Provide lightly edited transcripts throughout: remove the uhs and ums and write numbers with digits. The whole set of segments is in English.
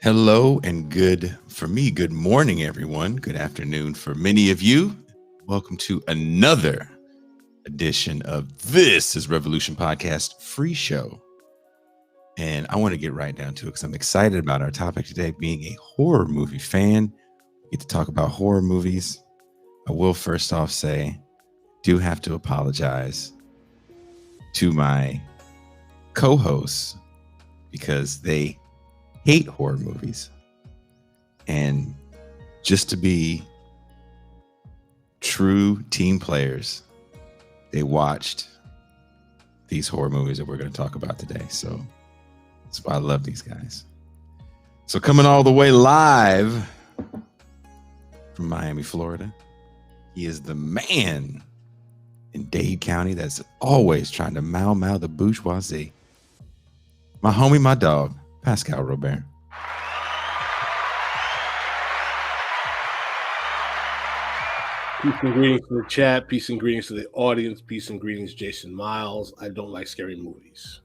Hello and good morning, everyone. Good afternoon for many of you. Welcome to another edition of This is Revolution Podcast free show. And I want to get right down to it because I'm excited about our topic today, being a horror movie fan. We get to talk about horror movies. I will first off say, do have to apologize to my co-hosts because they hate horror movies. And just to be true team players, they watched these horror movies that we're going to talk about today. So that's why I love these guys. So coming all the way live from Miami, Florida, he is the man in Dade County that's always trying to mau the bourgeoisie. My homie, my dog, Pascal Robert. Peace and greetings to the chat. Peace and greetings to the audience. Peace and greetings, Jason Miles. I don't like scary movies.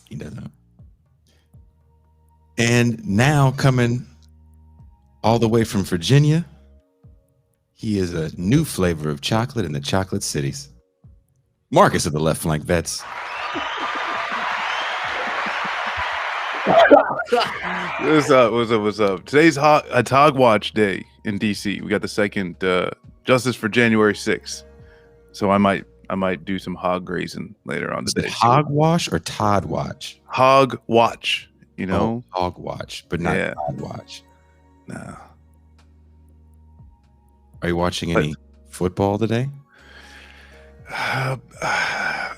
He doesn't. And now coming all the way from Virginia, he is a new flavor of chocolate in the chocolate cities. Marcus of the Left Flank Vets. What's up? Today's a Tog Watch Day in DC. We got the second Justice for January 6th. So I might do some hog grazing later on today. Hog wash or Todd watch? Hog watch, you know? Oh, hog watch, but not Todd watch. No. Are you watching any football today?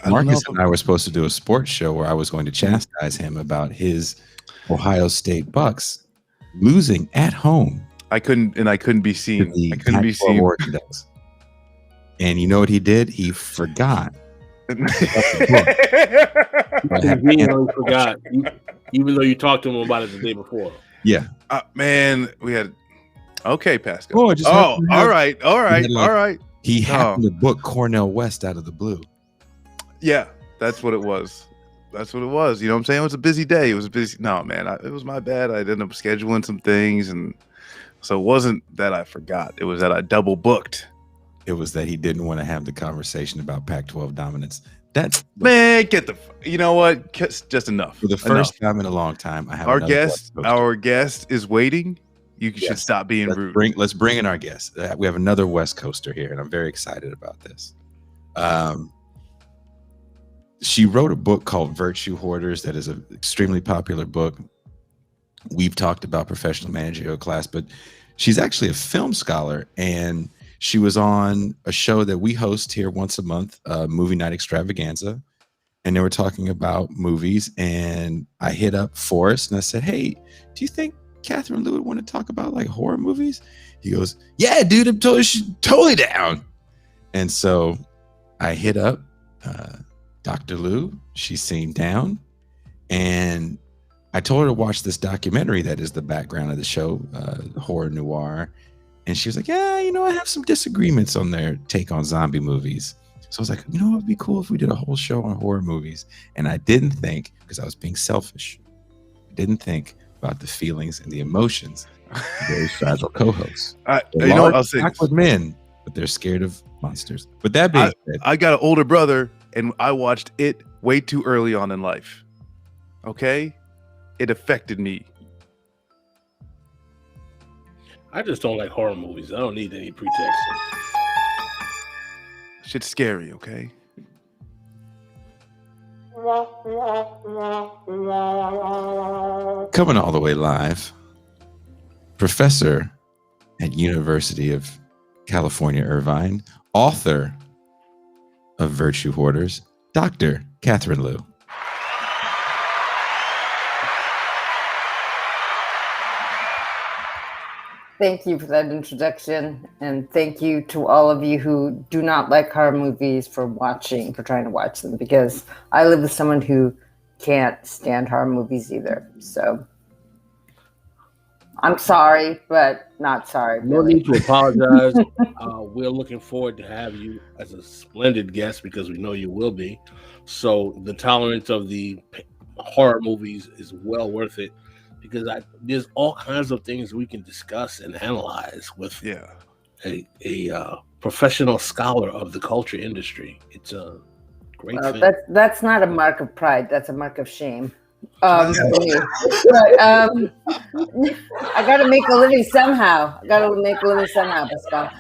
Marcus and I were supposed to do a sports show where I was going to chastise him about his Ohio State Bucks losing at home. I couldn't be seen. I couldn't be seen. And you know what he did? He forgot. He forgot, even though you talked to him about it the day before. Yeah, man, we had. Okay, Pascal. All right. He happened to book Cornell West out of the blue. Yeah, that's what it was. You know what I'm saying? It was a busy day. No, man, it was my bad. I ended up scheduling some things. And so it wasn't that I forgot. It was that I double booked. It was that he didn't want to have the conversation about Pac-12 dominance. Man, you know what? Just enough. For the first time in a long time, I have our guest is waiting. You should stop being rude. Let's bring in our guest. We have another West Coaster here, and I'm very excited about this. She wrote a book called Virtue Hoarders that is an extremely popular book. We've talked about Professional Managerial Class, but she's actually a film scholar, and she was on a show that we host here once a month, Movie Night Extravaganza, and they were talking about movies, and I hit up Forrest, and I said, hey, do you think Catherine Lou would want to talk about like horror movies? He goes, yeah, dude, I'm totally down. And so I hit up Dr. Lou. She seemed down, and I told her to watch this documentary that is the background of the show, Horror Noir. And she was like, yeah, I have some disagreements on their take on zombie movies. So I was like, it would be cool if we did a whole show on horror movies. And I didn't think, because I was being selfish, I didn't think about the feelings and the emotions of very fragile co-hosts. I'll say with men, but they're scared of monsters. But that being said, I got an older brother, and I watched it way too early on in life. Okay, it affected me. I just don't like horror movies. I don't need any pretext. Shit's scary, okay? Coming all the way live, professor at University of California Irvine, author of Virtue Hoarders, Dr. Catherine Lou. Thank you for that introduction, and thank you to all of you who do not like horror movies for trying to watch them, because I live with someone who can't stand horror movies either. So I'm sorry, but not sorry. No need to apologize. We're looking forward to have you as a splendid guest because we know you will be. So the tolerance of the horror movies is well worth it. because there's all kinds of things we can discuss and analyze with a professional scholar of the culture industry. It's a great thing. That's not a mark of pride. That's a mark of shame. For me. But, I got to make a living somehow. Pascal.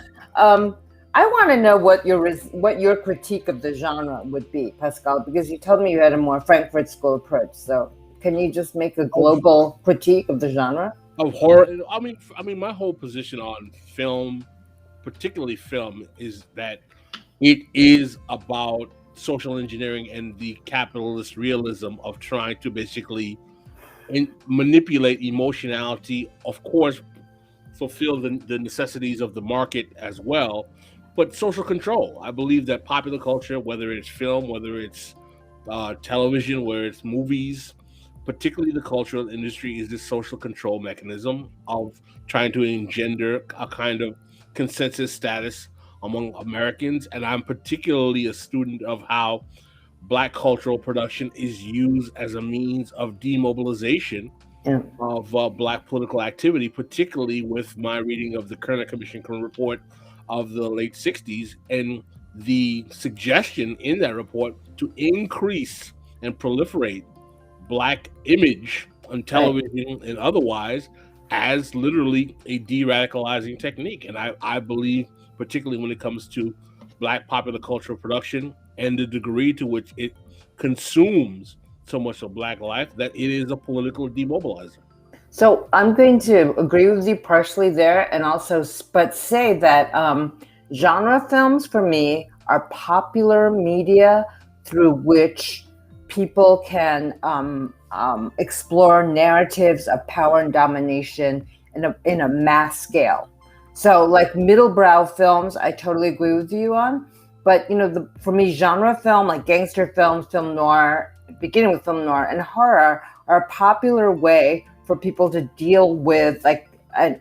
I want to know what your critique of the genre would be, Pascal, because you told me you had a more Frankfurt School approach. So can you just make a global critique of the genre? Of horror? I mean, my whole position on film, particularly film, is that it is about social engineering and the capitalist realism of trying to basically manipulate emotionality, of course, fulfill the necessities of the market as well, but social control. I believe that popular culture, whether it's film, whether it's television, whether it's movies, particularly the cultural industry, is this social control mechanism of trying to engender a kind of consensus status among Americans. And I'm particularly a student of how Black cultural production is used as a means of demobilization of Black political activity, particularly with my reading of the Kerner Commission report of the late 60s and the suggestion in that report to increase and proliferate Black image on television and otherwise as literally a de-radicalizing technique. And I believe, particularly when it comes to Black popular cultural production and the degree to which it consumes so much of Black life, that it is a political demobilizer. So I'm going to agree with you partially there, and also but say that genre films for me are popular media through which people can explore narratives of power and domination in a mass scale. So like middlebrow films, I totally agree with you on. But, for me, genre film, like gangster films, film noir, beginning with film noir and horror, are a popular way for people to deal with,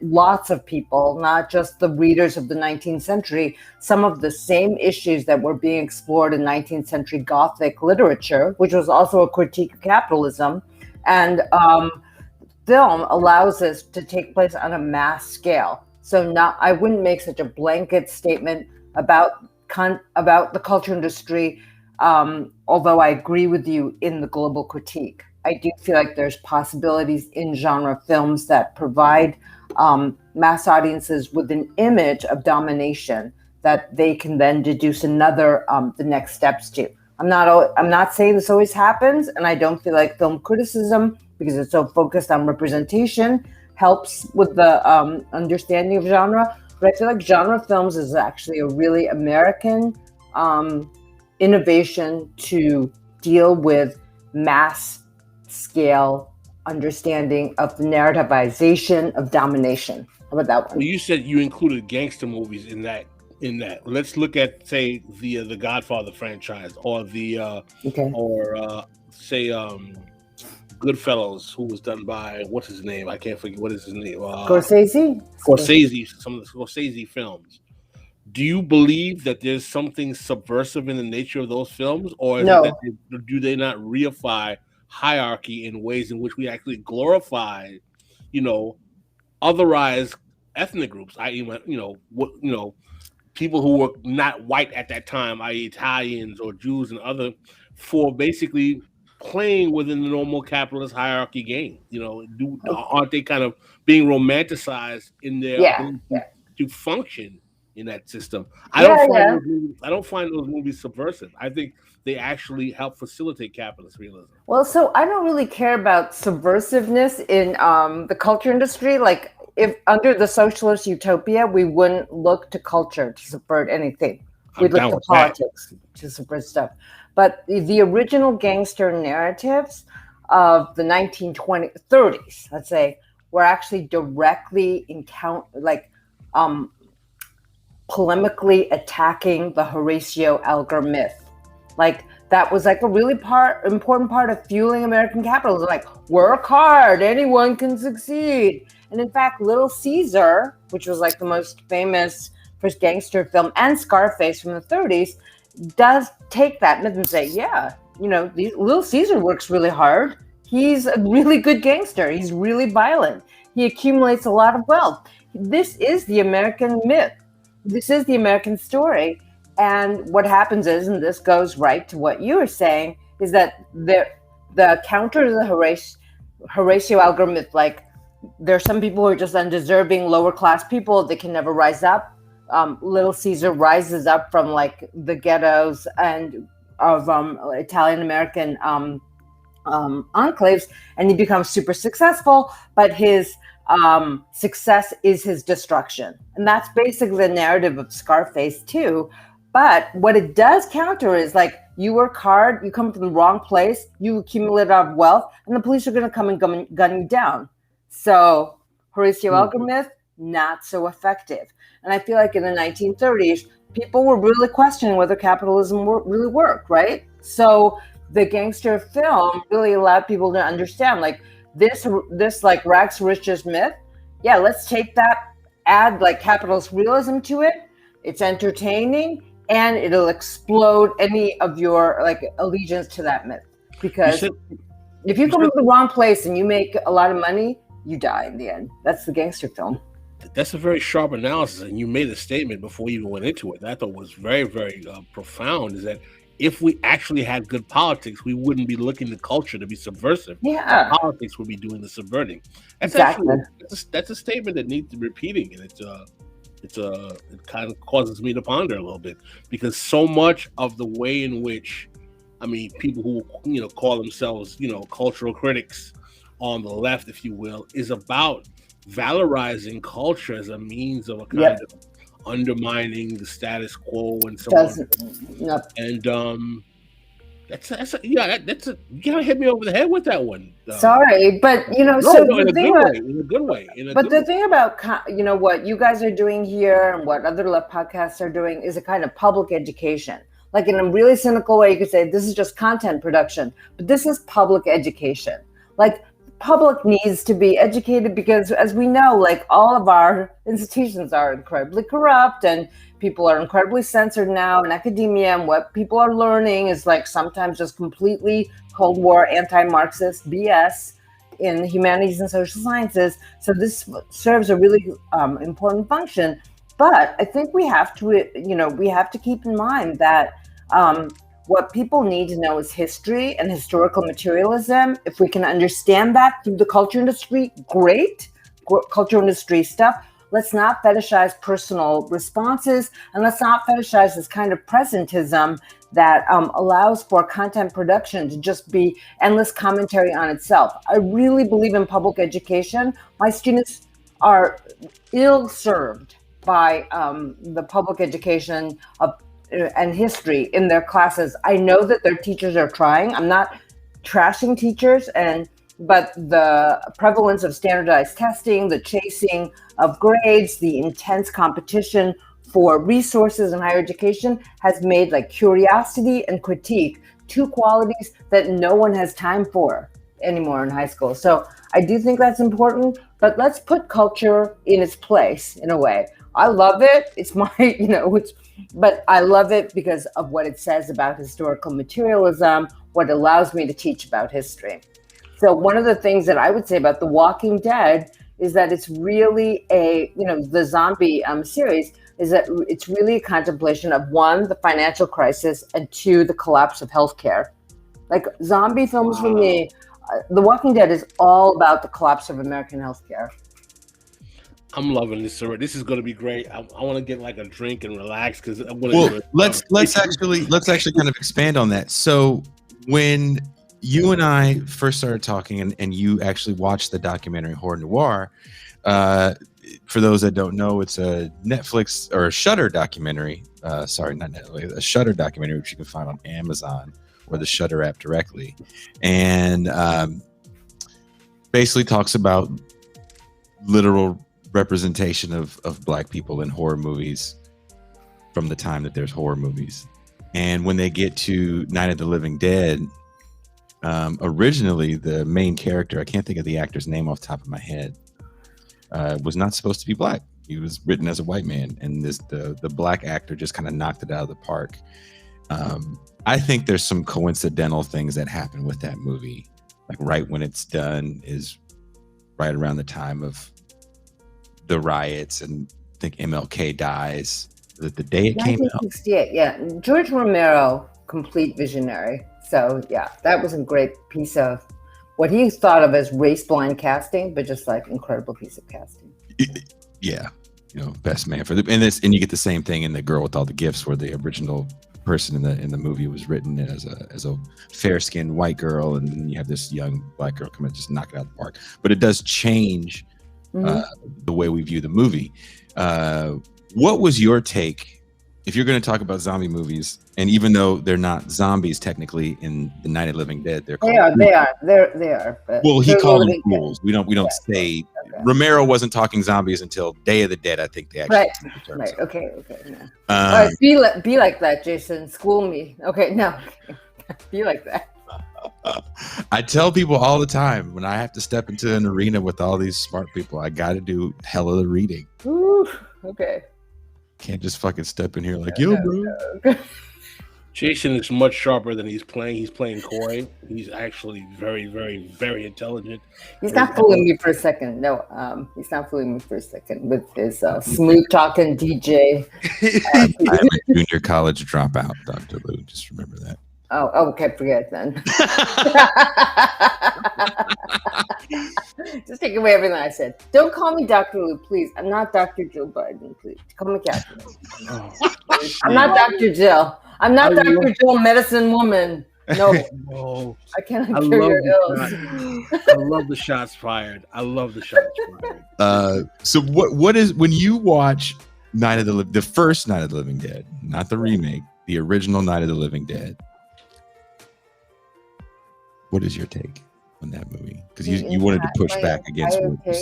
lots of people, not just the readers of the 19th century, some of the same issues that were being explored in 19th century Gothic literature, which was also a critique of capitalism. And film allows this to take place on a mass scale. So I wouldn't make such a blanket statement about the culture industry, although I agree with you in the global critique. I do feel like there's possibilities in genre films that provide mass audiences with an image of domination that they can then deduce the next steps to. I'm not saying this always happens, and I don't feel like film criticism, because it's so focused on representation, helps with the understanding of genre. But I feel like genre films is actually a really American innovation to deal with mass scale understanding of the narrativization of domination. How about that one? Well, you said you included gangster movies in that. Let's look at, say, the Godfather franchise, or Goodfellas, who was done by, what's his name? I can't forget. What is his name? Scorsese, some of the Scorsese films. Do you believe that there's something subversive in the nature of those films, or do they not reify hierarchy in ways in which we actually glorify, otherized ethnic groups, i.e., people who were not white at that time, i.e., Italians or Jews and other, for basically playing within the normal capitalist hierarchy game? Aren't they kind of being romanticized in their ability to function in that system? I don't find those movies subversive. I think they actually help facilitate capitalist realism. Well, so I don't really care about subversiveness in the culture industry. Like, if under the socialist utopia, we wouldn't look to culture to subvert anything. We'd look to politics to subvert stuff. But the original gangster narratives of the 1930s, let's say, were actually directly polemically attacking the Horatio Alger myth. Like, that was like a really important part of fueling American capitalism. Like, work hard, anyone can succeed. And in fact, Little Caesar, which was like the most famous first gangster film, and Scarface from the 30s, does take that myth and say, Little Caesar works really hard. He's a really good gangster. He's really violent. He accumulates a lot of wealth. This is the American myth. This is the American story. And what happens is, and this goes right to what you were saying, is that the counter to the Horatio Alger myth, like there are some people who are just undeserving, lower class people that can never rise up. Little Caesar rises up from like the ghettos and of Italian American enclaves, and he becomes super successful, but his success is his destruction. And that's basically the narrative of Scarface too. But what it does counter is like, you work hard, you come from the wrong place, you accumulate a lot of wealth, and the police are going to come and gun you down. So Horatio Alger myth, not so effective. And I feel like in the 1930s, people were really questioning whether capitalism really worked, right? So the gangster film really allowed people to understand like this like rags to riches myth. Yeah, let's take that, add like capitalist realism to it. It's entertaining, and it'll explode any of your like allegiance to that myth. Because if you come from the wrong place and you make a lot of money, you die in the end. That's the gangster film. That's a very sharp analysis, and you made a statement before you even went into it that I thought was very, very profound, is that if we actually had good politics, we wouldn't be looking to culture to be subversive. Yeah. Politics would be doing the subverting. That's exactly. That's a statement that needs repeating, and it kind of causes me to ponder a little bit, because so much of the way in which, I mean, people who call themselves cultural critics on the left, if you will, is about valorizing culture as a means of a kind of undermining the status quo and so on. And that's you gotta hit me over the head with that one. Sorry, but in a good way. But the thing about what you guys are doing here and what other left podcasts are doing is a kind of public education. Like in a really cynical way, you could say this is just content production, but this is public education. Like, public needs to be educated because, as we know, like all of our institutions are incredibly corrupt, and people are incredibly censored now in academia, and what people are learning is like sometimes just completely Cold War anti-Marxist BS in humanities and social sciences. So this serves a really important function. But I think we have to keep in mind that what people need to know is history and historical materialism. If we can understand that through the culture industry, great. Culture industry stuff. Let's not fetishize personal responses, and let's not fetishize this kind of presentism that allows for content production to just be endless commentary on itself. I really believe in public education. My students are ill-served by the public education of and history in their classes. I know that their teachers are trying. I'm not trashing teachers, but the prevalence of standardized testing, the chasing of grades, the intense competition for resources in higher education has made like curiosity and critique two qualities that no one has time for anymore in high school. So I do think that's important, but let's put culture in its place in a way. I love it. It's my, but I love it because of what it says about historical materialism, what allows me to teach about history. So one of the things that I would say about The Walking Dead is that it's really the zombie series is that it's really a contemplation of one, the financial crisis, and two, the collapse of healthcare. Like zombie films for me, The Walking Dead is all about the collapse of American healthcare. I'm loving this, sir. This is going to be great. I want to get like a drink and relax because I'm going to. Well, let's actually kind of expand on that. So when you and I first started talking, and you actually watched the documentary Horror Noir, for those that don't know, it's a Netflix or a Shudder documentary. Sorry, not Netflix, a Shudder documentary, which you can find on Amazon or the Shudder app directly, and basically talks about literal representation of Black people in horror movies from the time that there's horror movies. And when they get to Night of the Living Dead, originally the main character, I can't think of the actor's name off the top of my head, was not supposed to be Black. He was written as a white man, and the Black actor just kind of knocked it out of the park. I think there's some coincidental things that happen with that movie like right when it's done is right around the time of the riots, and I think MLK dies the day it came out. 1968, yeah. George Romero, complete visionary. So yeah, that was a great piece of what he thought of as race-blind casting, but just like incredible piece of casting. Yeah, best man for the and you get the same thing in The Girl with All the Gifts, where the original person in the movie was written as a fair-skinned white girl, and then you have this young black girl come and just knock it out of the park. But it does change the way we view the movie. What was your take, if you're going to talk about zombie movies, and even though they're not zombies technically in the Night of the Living Dead, they are. Well, he called them ghouls. We don't say. Okay. Romero wasn't talking zombies until Day of the Dead. I think they actually. Right. Okay. Yeah. All right, be like that, Jason. School me. Okay. No. Be like that. I tell people all the time, when I have to step into an arena with all these smart people, I got to do hell of the reading. Ooh, okay. Can't just fucking step in here like, yo, bro. No. Jason is much sharper than he's playing. He's playing coy. He's actually very, very, very intelligent. He's not fooling me for a second. No, he's not fooling me for a second with his smooth talking DJ. I'm a junior college dropout, Dr. Lou. Just remember that. Oh, okay, forget it then. Just take away everything I said. Don't call me Dr. Lou, please. I'm not Dr. Jill Biden, please. Call me Catherine. I'm not Dr. Jill. I'm not Dr. Jill, medicine woman. No. I cannot cure your ills. I love the shots fired. So what is, when you watch the first Night of the Living Dead, not the remake, the original Night of the Living Dead, what is your take on that movie? Because you wanted to push back against what you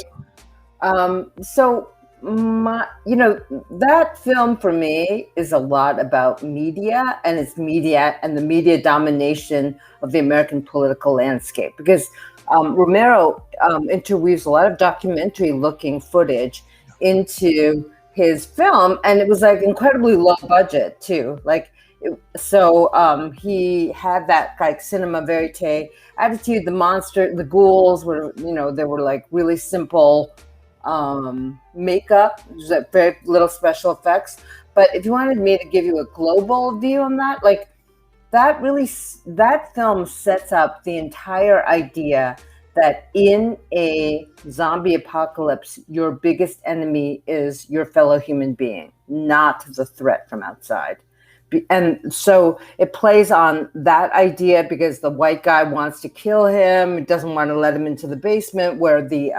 saw. So that film for me is a lot about media and the media domination of the American political landscape, because Romero interweaves a lot of documentary looking footage into his film, and it was like incredibly low budget too. He had that like cinema verite attitude. The ghouls were, they were like really simple makeup, very little special effects. But if you wanted me to give you a global view on that, like that film sets up the entire idea that in a zombie apocalypse, your biggest enemy is your fellow human being, not the threat from outside. And so it plays on that idea because the white guy wants to kill him, doesn't want to let him into the basement where the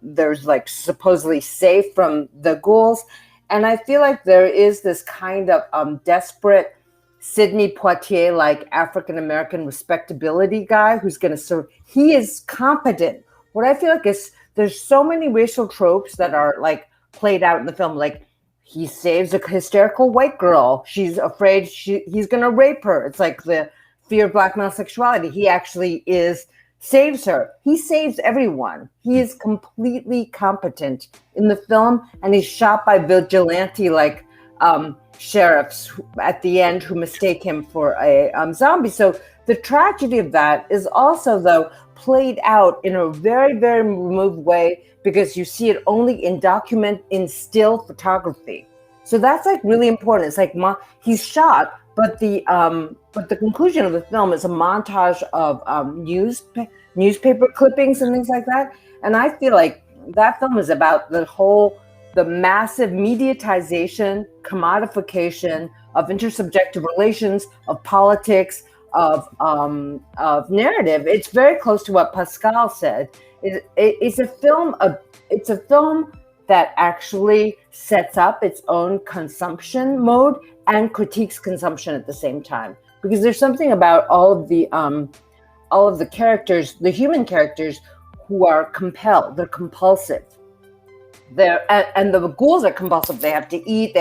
there's like supposedly safe from the ghouls. And I feel like there is this kind of desperate Sidney Poitier like African-American respectability guy who's going to serve. He is competent. What I feel like is there's so many racial tropes that are like played out in the film. Like he saves a hysterical white girl. She's afraid he's going to rape her. It's like the fear of black male sexuality. He actually saves her. He saves everyone. He is completely competent in the film, and he's shot by vigilante like sheriffs at the end who mistake him for a zombie. So the tragedy of that is also, though, played out in a very, very removed way because you see it only in still photography. So that's like really important. It's like he's shot, but the conclusion of the film is a montage of newspaper clippings and things like that. And I feel like that film is about the massive mediatization, commodification of intersubjective relations, of politics, of narrative. It's very close to what Pascal said. It's a film that actually sets up its own consumption mode and critiques consumption at the same time. Because there's something about all of the characters, the human characters, who are compelled. They're compulsive. And the ghouls are compulsive. They have to eat.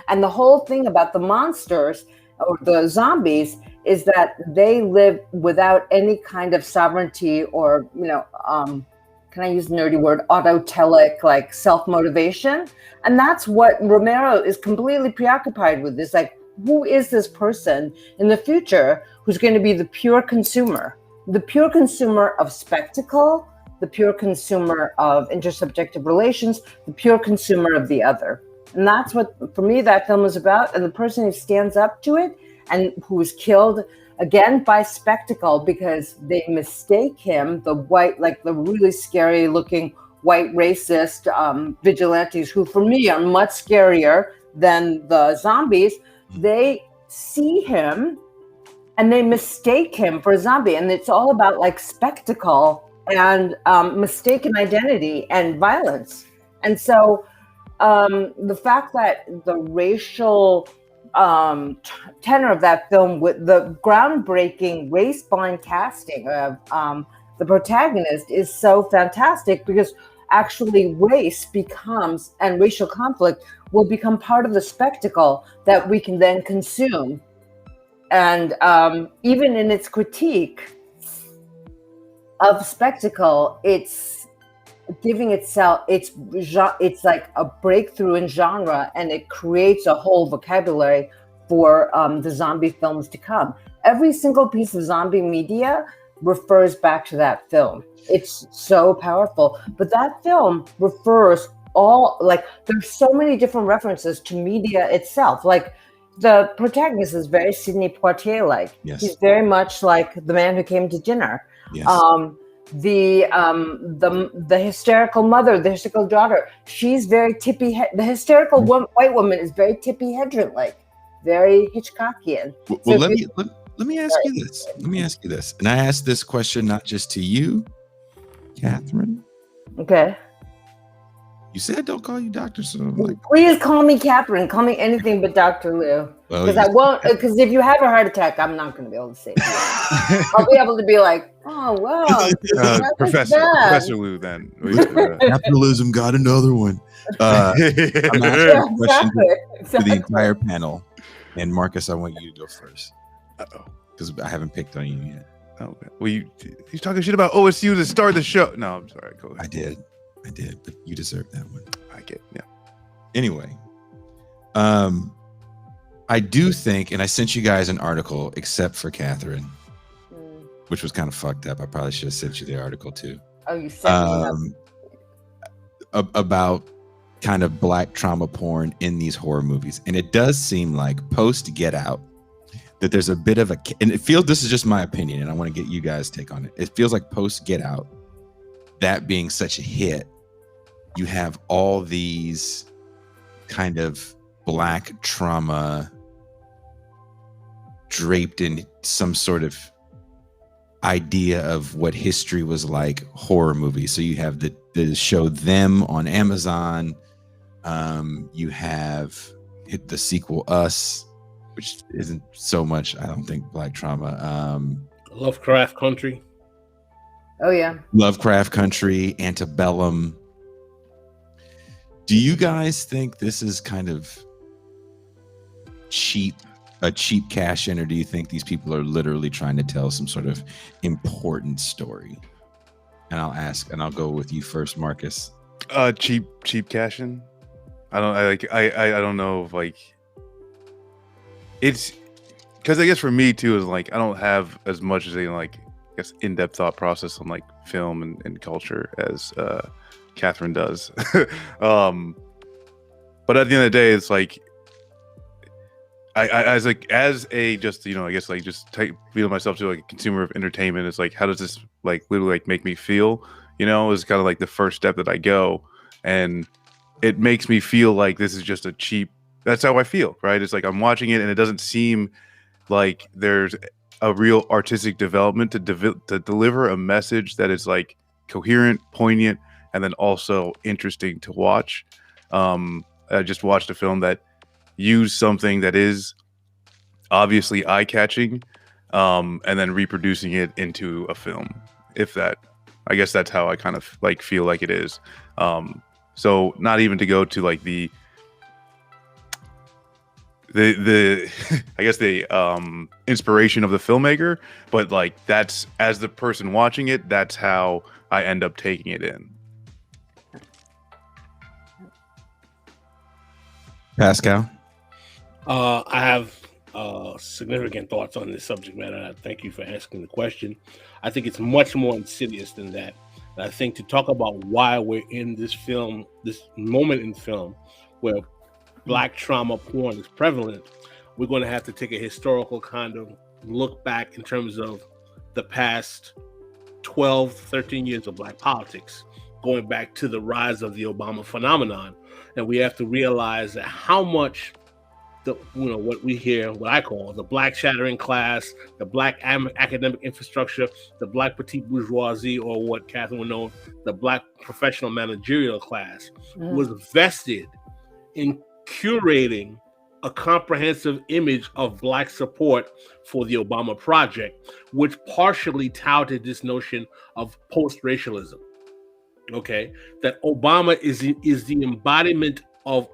And the whole thing about the monsters or the zombies is that they live without any kind of sovereignty or, can I use the nerdy word, autotelic, like self-motivation? And that's what Romero is completely preoccupied with. Is like, who is this person in the future who's going to be the pure consumer? the pure consumer of spectacle, the pure consumer of intersubjective relations, the pure consumer of the other. And that's what, for me, that film is about. And the person who stands up to it and who is killed, again, by spectacle, because they mistake him, the white, like the really scary looking white racist vigilantes, who for me are much scarier than the zombies. They see him and they mistake him for a zombie. And it's all about like spectacle and mistaken identity and violence. And so the fact that the racial tenor of that film, with the groundbreaking race-blind casting of the protagonist, is so fantastic, because actually race becomes, and racial conflict will become part of the spectacle that we can then consume. And even in its critique of spectacle, it's giving itself, it's like a breakthrough in genre, and it creates a whole vocabulary for the zombie films to come. Every single piece of zombie media refers back to that film. It's so powerful. But that film refers all, like, there's so many different references to media itself. Like, the protagonist is very Sidney Poitier-like. Yes. He's very much like The Man Who Came to Dinner. Yes. The hysterical mother, the hysterical daughter, she's very Tippi. The hysterical white woman is very Tippi Hedren-like, very Hitchcockian. Well, So let me ask you this. Let me ask you this, and I ask this question not just to you, Catherine. Okay. You said don't call you doctor, so I'm like, Please call me Catherine. Call me anything but Dr. Lou. well, Because I won't. Because if you have a heart attack, I'm not going to be able to save you. I'll be able to be like, oh wow, that was bad. Professor Lou. Then capitalism got another one. I'm asking Yeah, a question to exactly. the entire panel, and Marcus, I want you to go first Uh-oh. because I haven't picked on you yet. Okay. Well, you're talking shit about OSU to start the show. No, I'm sorry. Go ahead. I did, but you deserve that one. I get. Yeah. Anyway, I do think, and I sent you guys an article, except for Catherine, which was kind of fucked up. I probably should have sent you the article too. Oh, you said about kind of black trauma porn in these horror movies, and it does seem like post Get Out that there's a bit of a, and it feels, this is just my opinion, and I want to get you guys' take on it. It feels like post Get Out, that being such a hit, you have all these kind of black trauma draped in some sort of idea of what history was like horror movies. So you have the show Them on Amazon. You have the sequel Us, which isn't so much, I don't think, black trauma. Lovecraft Country. Oh yeah. Lovecraft Country, Antebellum. Do you guys think this is kind of a cheap cash in, or do you think these people are literally trying to tell some sort of important story? And I'll go with you first, Marcus. Cheap cash in. I don't know if like it's because I guess for me too is like I don't have as much as a like I guess in-depth thought process on like film and culture as Catherine does. But at the end of the day, it's like I as a just, you know, I guess like just feel myself to like a consumer of entertainment. It's like, how does this like literally like make me feel? You know, is kind of like the first step that I go, and it makes me feel like this is just a cheap. That's how I feel, right? It's like I'm watching it, and it doesn't seem like there's a real artistic development to deliver a message that is like coherent, poignant, and then also interesting to watch. I just watched a film that used something that is obviously eye-catching, and then reproducing it into a film. If that, I guess that's how I kind of like feel like it is. So not even to go to like the I guess the inspiration of the filmmaker, but like that's, as the person watching it, that's how I end up taking it in. Pascal? I have significant thoughts on this subject matter. I thank you for asking the question. I think it's much more insidious than that. And I think to talk about why we're in this moment in film where Black trauma porn is prevalent, we're going to have to take a historical kind of look back in terms of the past 12, 13 years of Black politics, going back to the rise of the Obama phenomenon. And we have to realize that how much what we hear, what I call the Black shattering class, the Black academic infrastructure, the Black petite bourgeoisie, or what Catherine would know, the Black professional managerial class, was vested in curating a comprehensive image of Black support for the Obama project, which partially touted this notion of post-racialism. Okay, that Obama is the embodiment of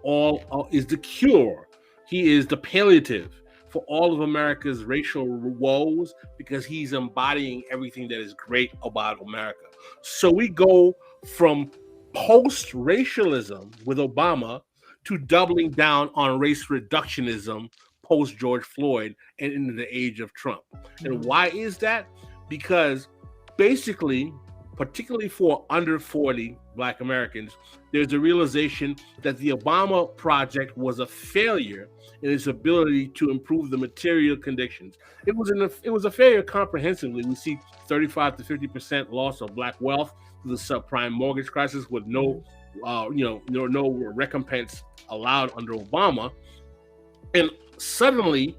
is the cure. He is the palliative for all of America's racial woes because he's embodying everything that is great about America. So we go from post-racialism with Obama to doubling down on race reductionism post-George Floyd and into the age of Trump. And why is that? Because basically, particularly for under 40 Black Americans, there's a realization that the Obama project was a failure in its ability to improve the material conditions. It was a failure comprehensively. We see 35 to 50% loss of Black wealth through the subprime mortgage crisis with no recompense allowed under Obama. And suddenly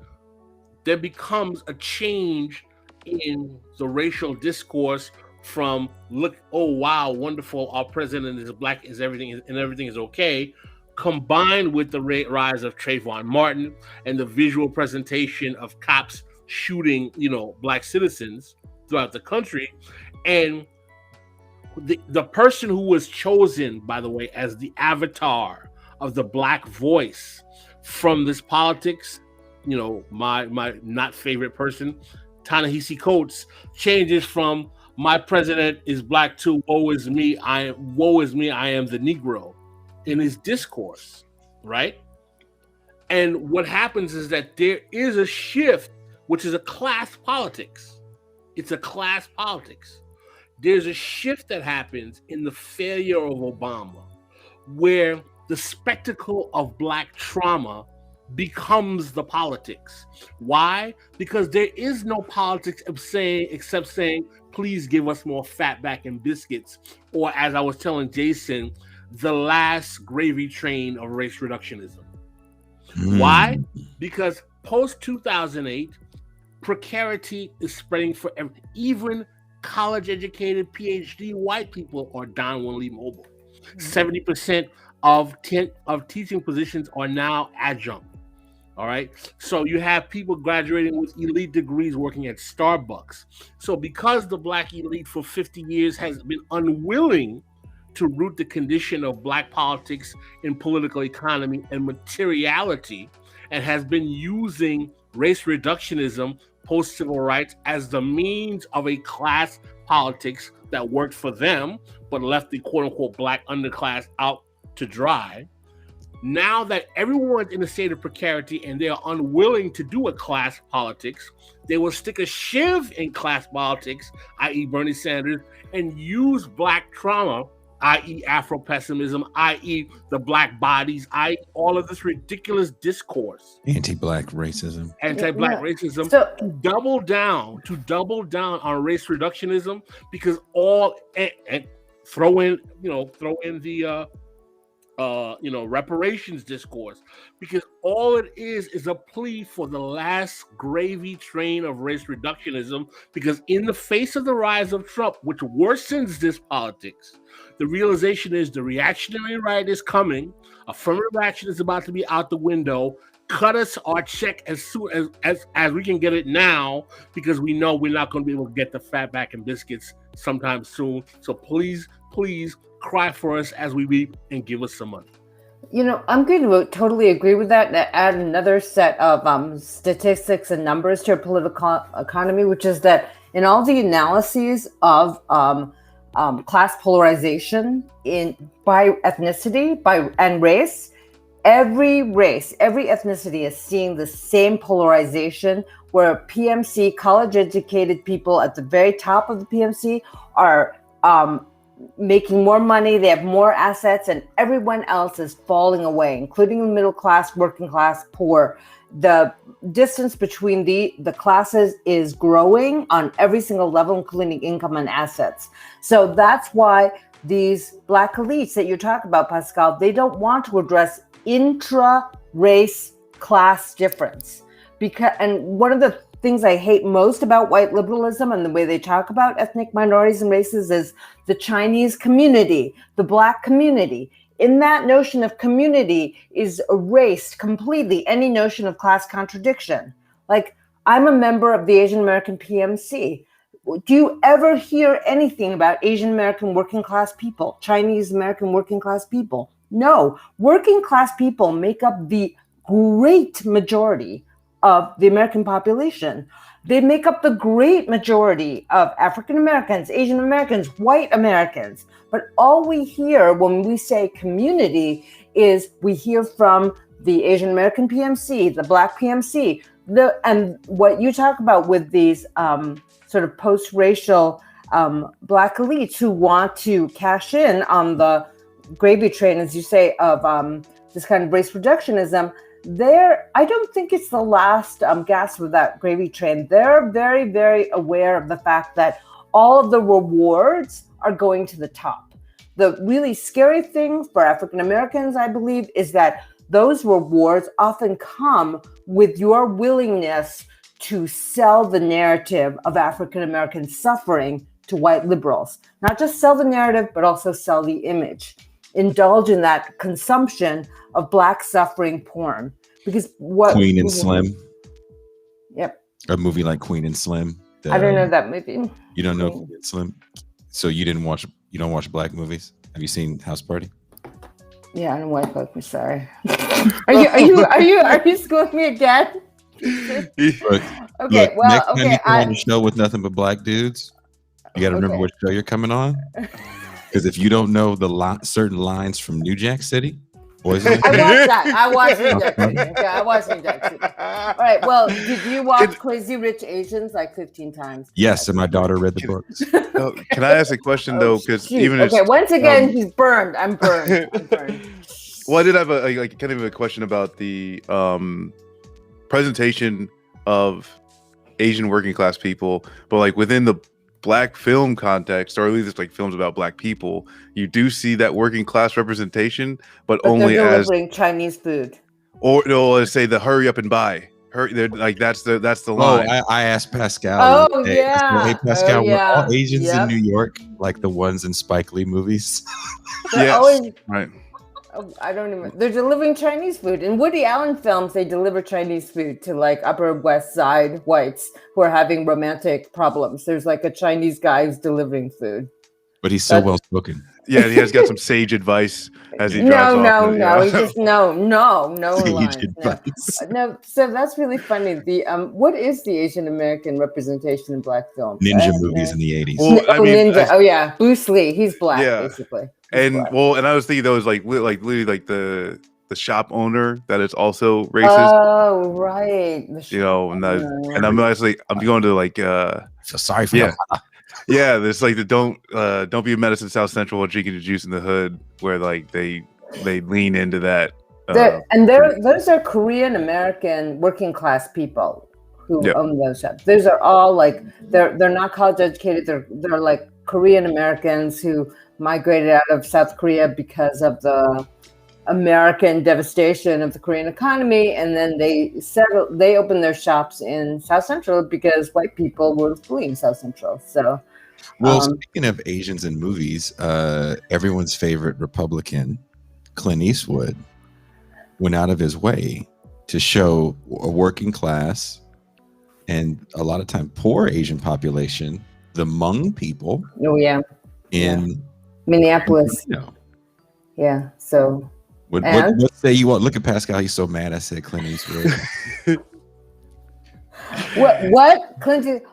there becomes a change in the racial discourse from oh wow, wonderful, our president is Black, everything is okay, combined with the rise of Trayvon Martin and the visual presentation of cops shooting Black citizens throughout the country. And the person who was chosen, by the way, as the avatar of the Black voice from this politics, my not favorite person, Ta-Nehisi Coates, changes from "my president is Black to woe is me, I am the Negro" in his discourse, right? And what happens is that there is a shift, which is a class politics. It's a class politics. There's a shift that happens in the failure of Obama, where the spectacle of Black trauma becomes the politics. Why? Because there is no politics except saying, please give us more fatback and biscuits, or as I was telling Jason, the last gravy train of race reductionism. Why? Because post-2008, precarity is spreading for even college-educated PhD white people are downwardly mobile. 70% of teaching positions are now adjunct. All right. So you have people graduating with elite degrees working at Starbucks. So because the Black elite for 50 years has been unwilling to root the condition of Black politics in political economy and materiality, and has been using race reductionism, post-civil rights as the means of a class politics that worked for them, but left the quote-unquote Black underclass out to dry. Now that everyone's in a state of precarity and they are unwilling to do a class politics, they will stick a shiv in class politics, i.e. Bernie Sanders, and use Black trauma, i.e. Afro-pessimism, i.e. the Black bodies, i.e. all of this ridiculous discourse. Anti-Black racism. Racism. So, to double down on race reductionism, because and throw in the reparations discourse, because all it is a plea for the last gravy train of race reductionism, because in the face of the rise of Trump, which worsens this politics, the realization is the reactionary right is coming, affirmative action is about to be out the window, cut us our check as soon as we can get it now, because we know we're not going to be able to get the fatback and biscuits sometime soon. So please cry for us as we weep and give us some money. I'm going to totally agree with that. Add another set of statistics and numbers to your political economy, which is that in all the analyses of class polarization by ethnicity and race, every race, every ethnicity is seeing the same polarization where PMC, college-educated people at the very top of the PMC are making more money, they have more assets, and everyone else is falling away, including the middle class, working class, poor. The distance between the classes is growing on every single level, including income and assets. So that's why these Black elites that you talk about, Pascal, they don't want to address intra-race class difference. And one of the things I hate most about white liberalism and the way they talk about ethnic minorities and races is the Chinese community, the Black community. In that notion of community is erased completely any notion of class contradiction. Like, I'm a member of the Asian American PMC. Do you ever hear anything about Asian American working class people, Chinese American working class people? No, working class people make up the great majority of the American population. They make up the great majority of African Americans, Asian Americans, white Americans. But all we hear when we say community is we hear from the Asian American PMC, the Black PMC, and what you talk about with these sort of post-racial Black elites who want to cash in on the gravy train, as you say, of this kind of race projectionism. I don't think it's the last gasp of that gravy train. They're very, very aware of the fact that all of the rewards are going to the top. The really scary thing for African Americans, I believe, is that those rewards often come with your willingness to sell the narrative of African American suffering to white liberals. Not just sell the narrative, but also sell the image. Indulge in that consumption of Black suffering porn. Because what Queen and Slim. Yep. A movie like Queen and Slim. I don't know that movie. You don't know Queen and Slim? So you don't watch Black movies? Have you seen House Party? Yeah, I don't watch Black movies, sorry. Are you schooling me again? Look, okay, well, next time okay. you come on a show with nothing but Black dudes, you got to remember what show you're coming on. Because if you don't know the certain lines from New Jack City, boys. I watched that. I watched New Jack City. Okay, I watched New Jack City. All right. Well, did you watch Crazy Rich Asians like 15 times? Yes, and my daughter read the books. Can I ask a question though? Because once again, he's burned. I'm burned. Well, I did have a question about the presentation of Asian working class people, but like within the Black film context, or at least like films about Black people, you do see that working class representation, but only they're as delivering Chinese food. Or no, let's say the hurry up and buy. That's the line. I asked Pascal. Oh yeah. Hey Pascal, were all Asians Yep. in New York like the ones in Spike Lee movies? Yes, always, right. I don't even. They're delivering Chinese food. In Woody Allen films, they deliver Chinese food to like Upper West Side whites who are having romantic problems. There's like a Chinese guy who's delivering food. But he's so well spoken. Yeah, he has got some sage advice as he drives off. No. He just no Sage lines. advice. No. So that's really funny. The what is the Asian American representation in Black films? Ninja movies in the 80s. Well, I mean, Ninja. Oh yeah, Bruce Lee. He's Black, basically. And I was thinking those literally like the shop owner that is also racist. Oh right. And I'm actually going to like so sorry for that. Yeah, there's like the don't be a menace in South Central while drinking the juice in the hood, where like they lean into that. Those are Korean American working class people who own those shops. Those are all like they're not college educated. They're like Korean Americans who migrated out of South Korea because of the American devastation of the Korean economy, and then they opened their shops in South Central because white people were fleeing South Central. So, speaking of Asians in movies, everyone's favorite Republican, Clint Eastwood, went out of his way to show a working class and a lot of time poor Asian population, the Hmong people. Oh yeah, in Minneapolis. Yeah. So. What say you want? Look at Pascal. He's so mad. I said Clint Eastwood. What Clint?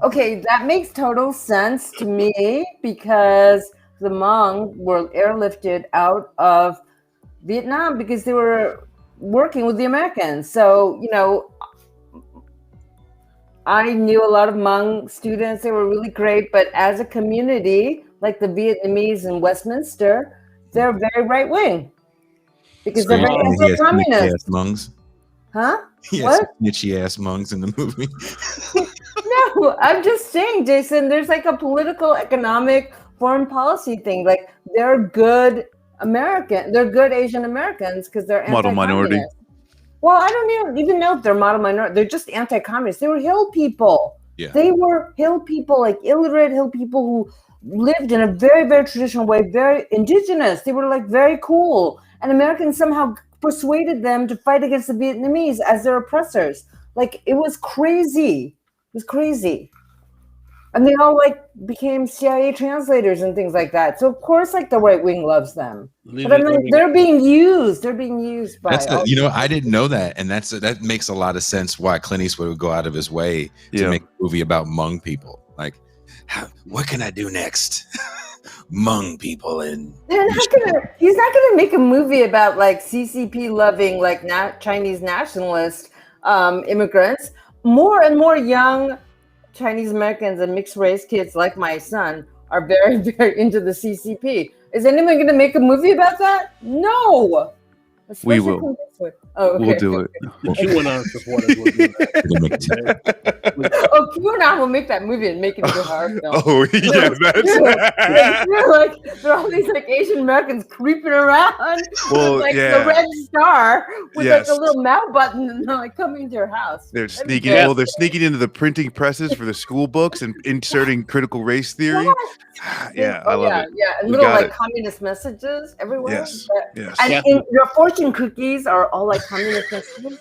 Okay, that makes total sense to me because the Hmong were airlifted out of Vietnam because they were working with the Americans. So, I knew a lot of Hmong students. They were really great. But as a community, like the Vietnamese in Westminster, they're very right wing because they're very anti-communist. Hmongs. Huh? Yes, What? snitchy ass Hmongs in the movie. No, I'm just saying, Jason, there's like a political, economic, foreign policy thing. Like they're good Asian Americans because they're Model minority. anti-communist. Well, I don't even know if they're model minority. They're just anti-communist. They were hill people. Yeah. They were hill people, like illiterate hill people who lived in a very, very traditional way, very indigenous. They were like very cool. And Americans somehow persuaded them to fight against the Vietnamese as their oppressors. Like it was crazy. It was crazy. And they all like became CIA translators and things like that. So of course, like the right wing loves them. But I mean, they're being used. They're being used by. I didn't know that, and that makes a lot of sense. Why Clint Eastwood would go out of his way to make a movie about Hmong people. Like, what can I do next? Hmong people and he's not gonna make a movie about like CCP loving like Chinese nationalist immigrants. More and more young Chinese Americans and mixed race kids like my son are very, very into the CCP. Is anyone going to make a movie about that? No. We will. Oh, okay. We'll do it. QAnon supporters will do that. QAnon will make that movie and make it into a horror film. Oh, yeah, there are all these like Asian Americans creeping around with like yeah. the red star with Yes. like a little mouth button and they're like coming to your house. They're sneaking. Well, they're sneaking into the printing presses for the school books and inserting critical race theory. Yeah, I love it. Yeah, and little like communist messages everywhere. Yes, yes. And your fortune cookies are all like communist messages.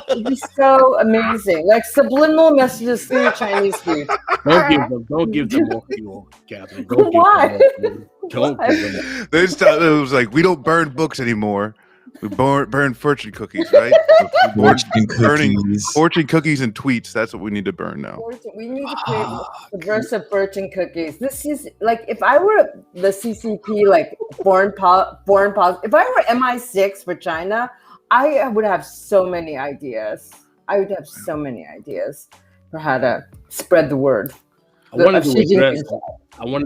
It'd be so amazing, like subliminal messages through your Chinese food. Don't give them more fuel, Catherine. Why? Don't give them. It was like we don't burn books anymore. We burn fortune cookies, right? Fortune cookies and tweets. That's what we need to burn now. We need to create subversive fortune cookies. This is like if I were the CCP, like foreign policy. If I were MI6 for China, I would have so many ideas. I would have so many ideas for how to spread the word. I wanted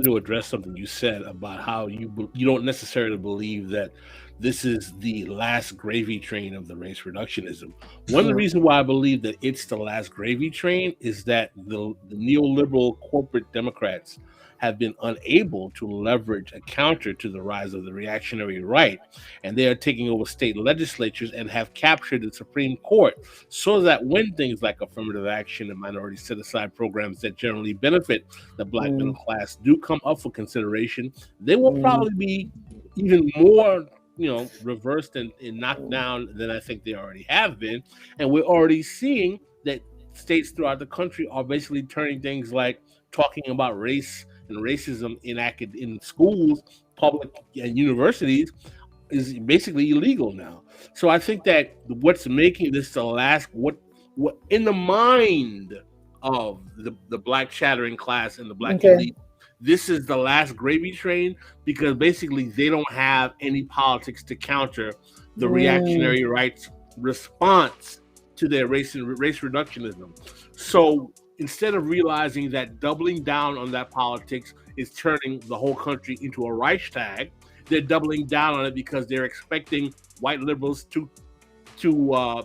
to address something you said about how you don't necessarily believe that this is the last gravy train of the race reductionism. One of the reasons why I believe that it's the last gravy train is that the neoliberal corporate Democrats have been unable to leverage a counter to the rise of the reactionary right. And they are taking over state legislatures and have captured the Supreme Court so that when things like affirmative action and minority set-aside programs that generally benefit the Black middle class do come up for consideration, they will probably be even more reversed and knocked down than I think they already have been. And we're already seeing that states throughout the country are basically turning things like talking about race and racism in schools, public and universities is basically illegal now. So I think that what's making this the last, what in the mind of the Black shattering class and the Black elite, this is the last gravy train because basically they don't have any politics to counter the reactionary right's response to their race reductionism. So instead of realizing that doubling down on that politics is turning the whole country into a Reichstag, they're doubling down on it because they're expecting white liberals to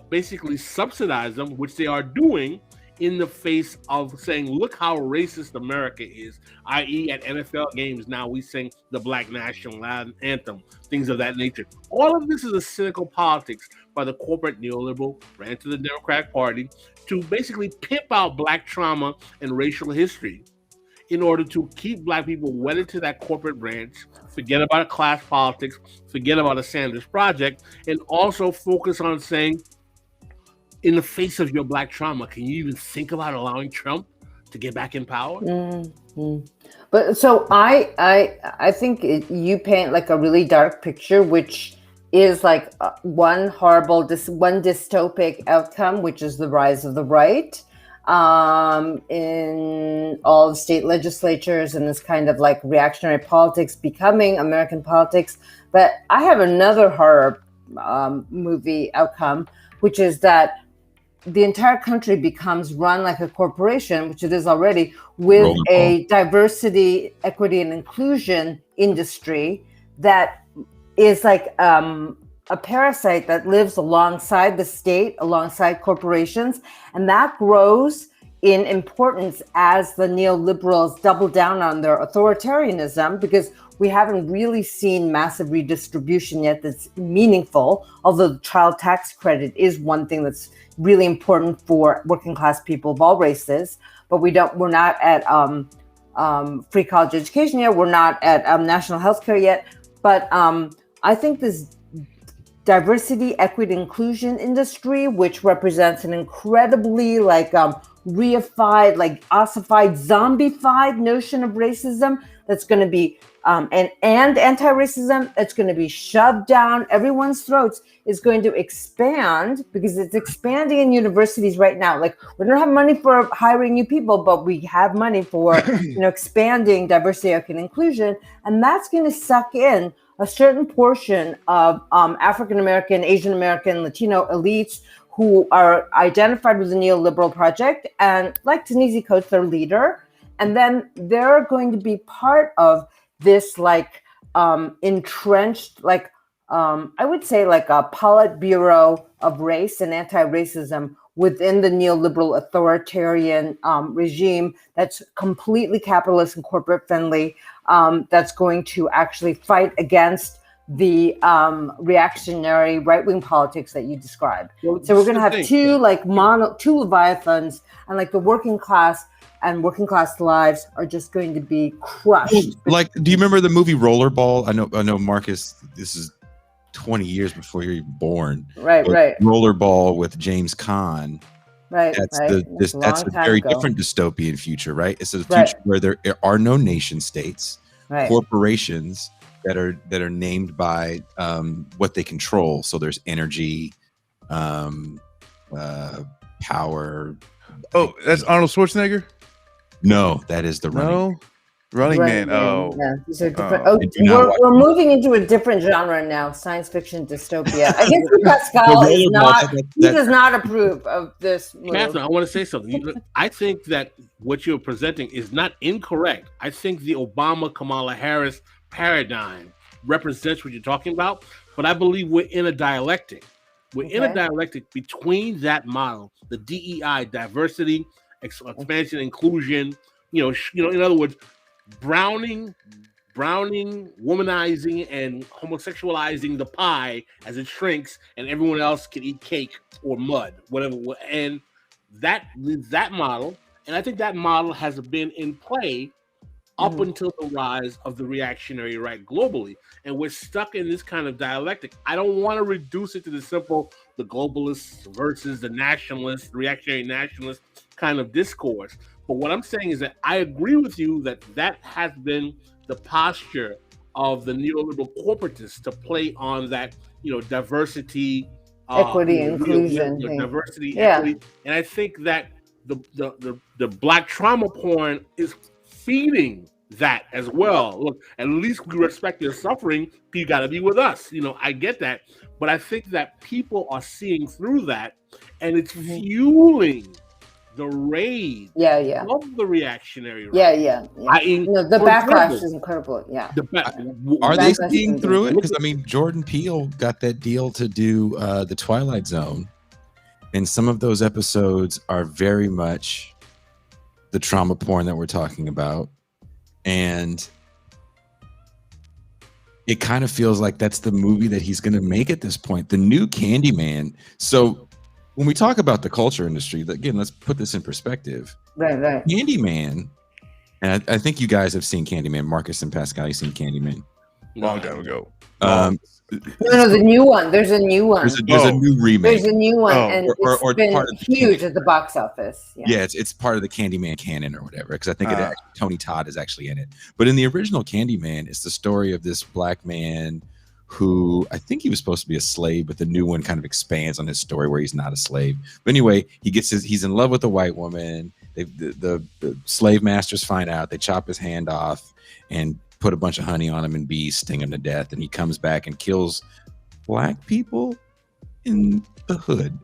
basically subsidize them, which they are doing in the face of saying, look how racist America is, i.e. at NFL games now we sing the Black National Anthem, things of that nature. All of this is a cynical politics by the corporate neoliberal ran to the Democratic Party to basically pimp out Black trauma and racial history in order to keep Black people wedded to that corporate branch, forget about class politics, forget about a Sanders project, and also focus on saying, in the face of your Black trauma, can you even think about allowing Trump to get back in power? But so I think you paint like a really dark picture, which is like one dystopic outcome, which is the rise of the right in all the state legislatures and this kind of like reactionary politics becoming American politics. But I have another horror movie outcome, which is that the entire country becomes run like a corporation, which it is already, with a diversity, equity, and inclusion industry that is like a parasite that lives alongside the state, alongside corporations, and that grows in importance as the neoliberals double down on their authoritarianism, because we haven't really seen massive redistribution yet that's meaningful, although the child tax credit is one thing that's really important for working class people of all races. But we're not at free college education yet. We're not at national health care yet. But I think this diversity, equity, inclusion industry, which represents an incredibly reified, like ossified, zombified notion of racism that's going to be and anti-racism that's going to be shoved down everyone's throats, is going to expand, because it's expanding in universities right now. Like, we don't have money for hiring new people, but we have money for expanding diversity, equity, and inclusion, and that's going to suck in a certain portion of African American, Asian American, Latino elites who are identified with the neoliberal project and like Ta-Nehisi Coates, their leader. And then they're going to be part of this entrenched, I would say like a Politburo of race and anti-racism within the neoliberal authoritarian regime that's completely capitalist and corporate friendly, that's going to actually fight against the reactionary right-wing politics that you described. Well, so we're going to have two leviathans, and like the working class and working class lives are just going to be crushed. Like, do you remember the movie Rollerball? I know, Marcus, this is 20 years before you're even born. Right. Rollerball with James Caan. Right. That's a very different dystopian future, right? It's a future where there are no nation states, corporations that are named by what they control. So there's energy, power. Oh, that's Arnold Schwarzenegger? No, that is the Running Man. Oh, yeah, these are different. We're moving into a different genre now, science fiction dystopia. I guess Pascal does not approve of this move. Catherine, I want to say something. I think that what you're presenting is not incorrect. I think the Obama-Kamala Harris paradigm represents what you're talking about, but I believe we're in a dialectic. We're in a dialectic between that model, the DEI, diversity, expansion, inclusion. In other words, browning, womanizing, and homosexualizing the pie as it shrinks, and everyone else can eat cake or mud, whatever. And that model, and I think that model has been in play up until the rise of the reactionary right globally. And we're stuck in this kind of dialectic. I don't want to reduce it to the simple, the globalists versus the nationalists, reactionary nationalist kind of discourse. But what I'm saying is that I agree with you that has been the posture of the neoliberal corporatists to play on that, diversity, equity, inclusion, diversity, equity. And I think that the black trauma porn is feeding that as well. Look, at least we respect your suffering. You got to be with us. I get that, but I think that people are seeing through that, and it's fueling the rage of the reactionary right. The backlash is incredible. Are they seeing through it? Because Jordan Peele got that deal to do the Twilight Zone, and some of those episodes are very much the trauma porn that we're talking about, and it kind of feels like that's the movie that he's going to make at this point, the new Candyman. So when we talk about the culture industry, again, let's put this in perspective. Right. Candyman, and I think you guys have seen Candyman. Marcus and Pascal, you've seen Candyman. Long time ago. No, the new one. There's a new one. There's a new remake. There's a new one, and it's been huge at the box office. Yeah, it's part of the Candyman canon or whatever, because I think Tony Todd is actually in it. But in the original Candyman, it's the story of this black man who, I think he was supposed to be a slave, but the new one kind of expands on his story where he's not a slave. But anyway, he's in love with a white woman. The slave masters find out, they chop his hand off, and put a bunch of honey on him and bees sting him to death, and he comes back and kills black people in the hood.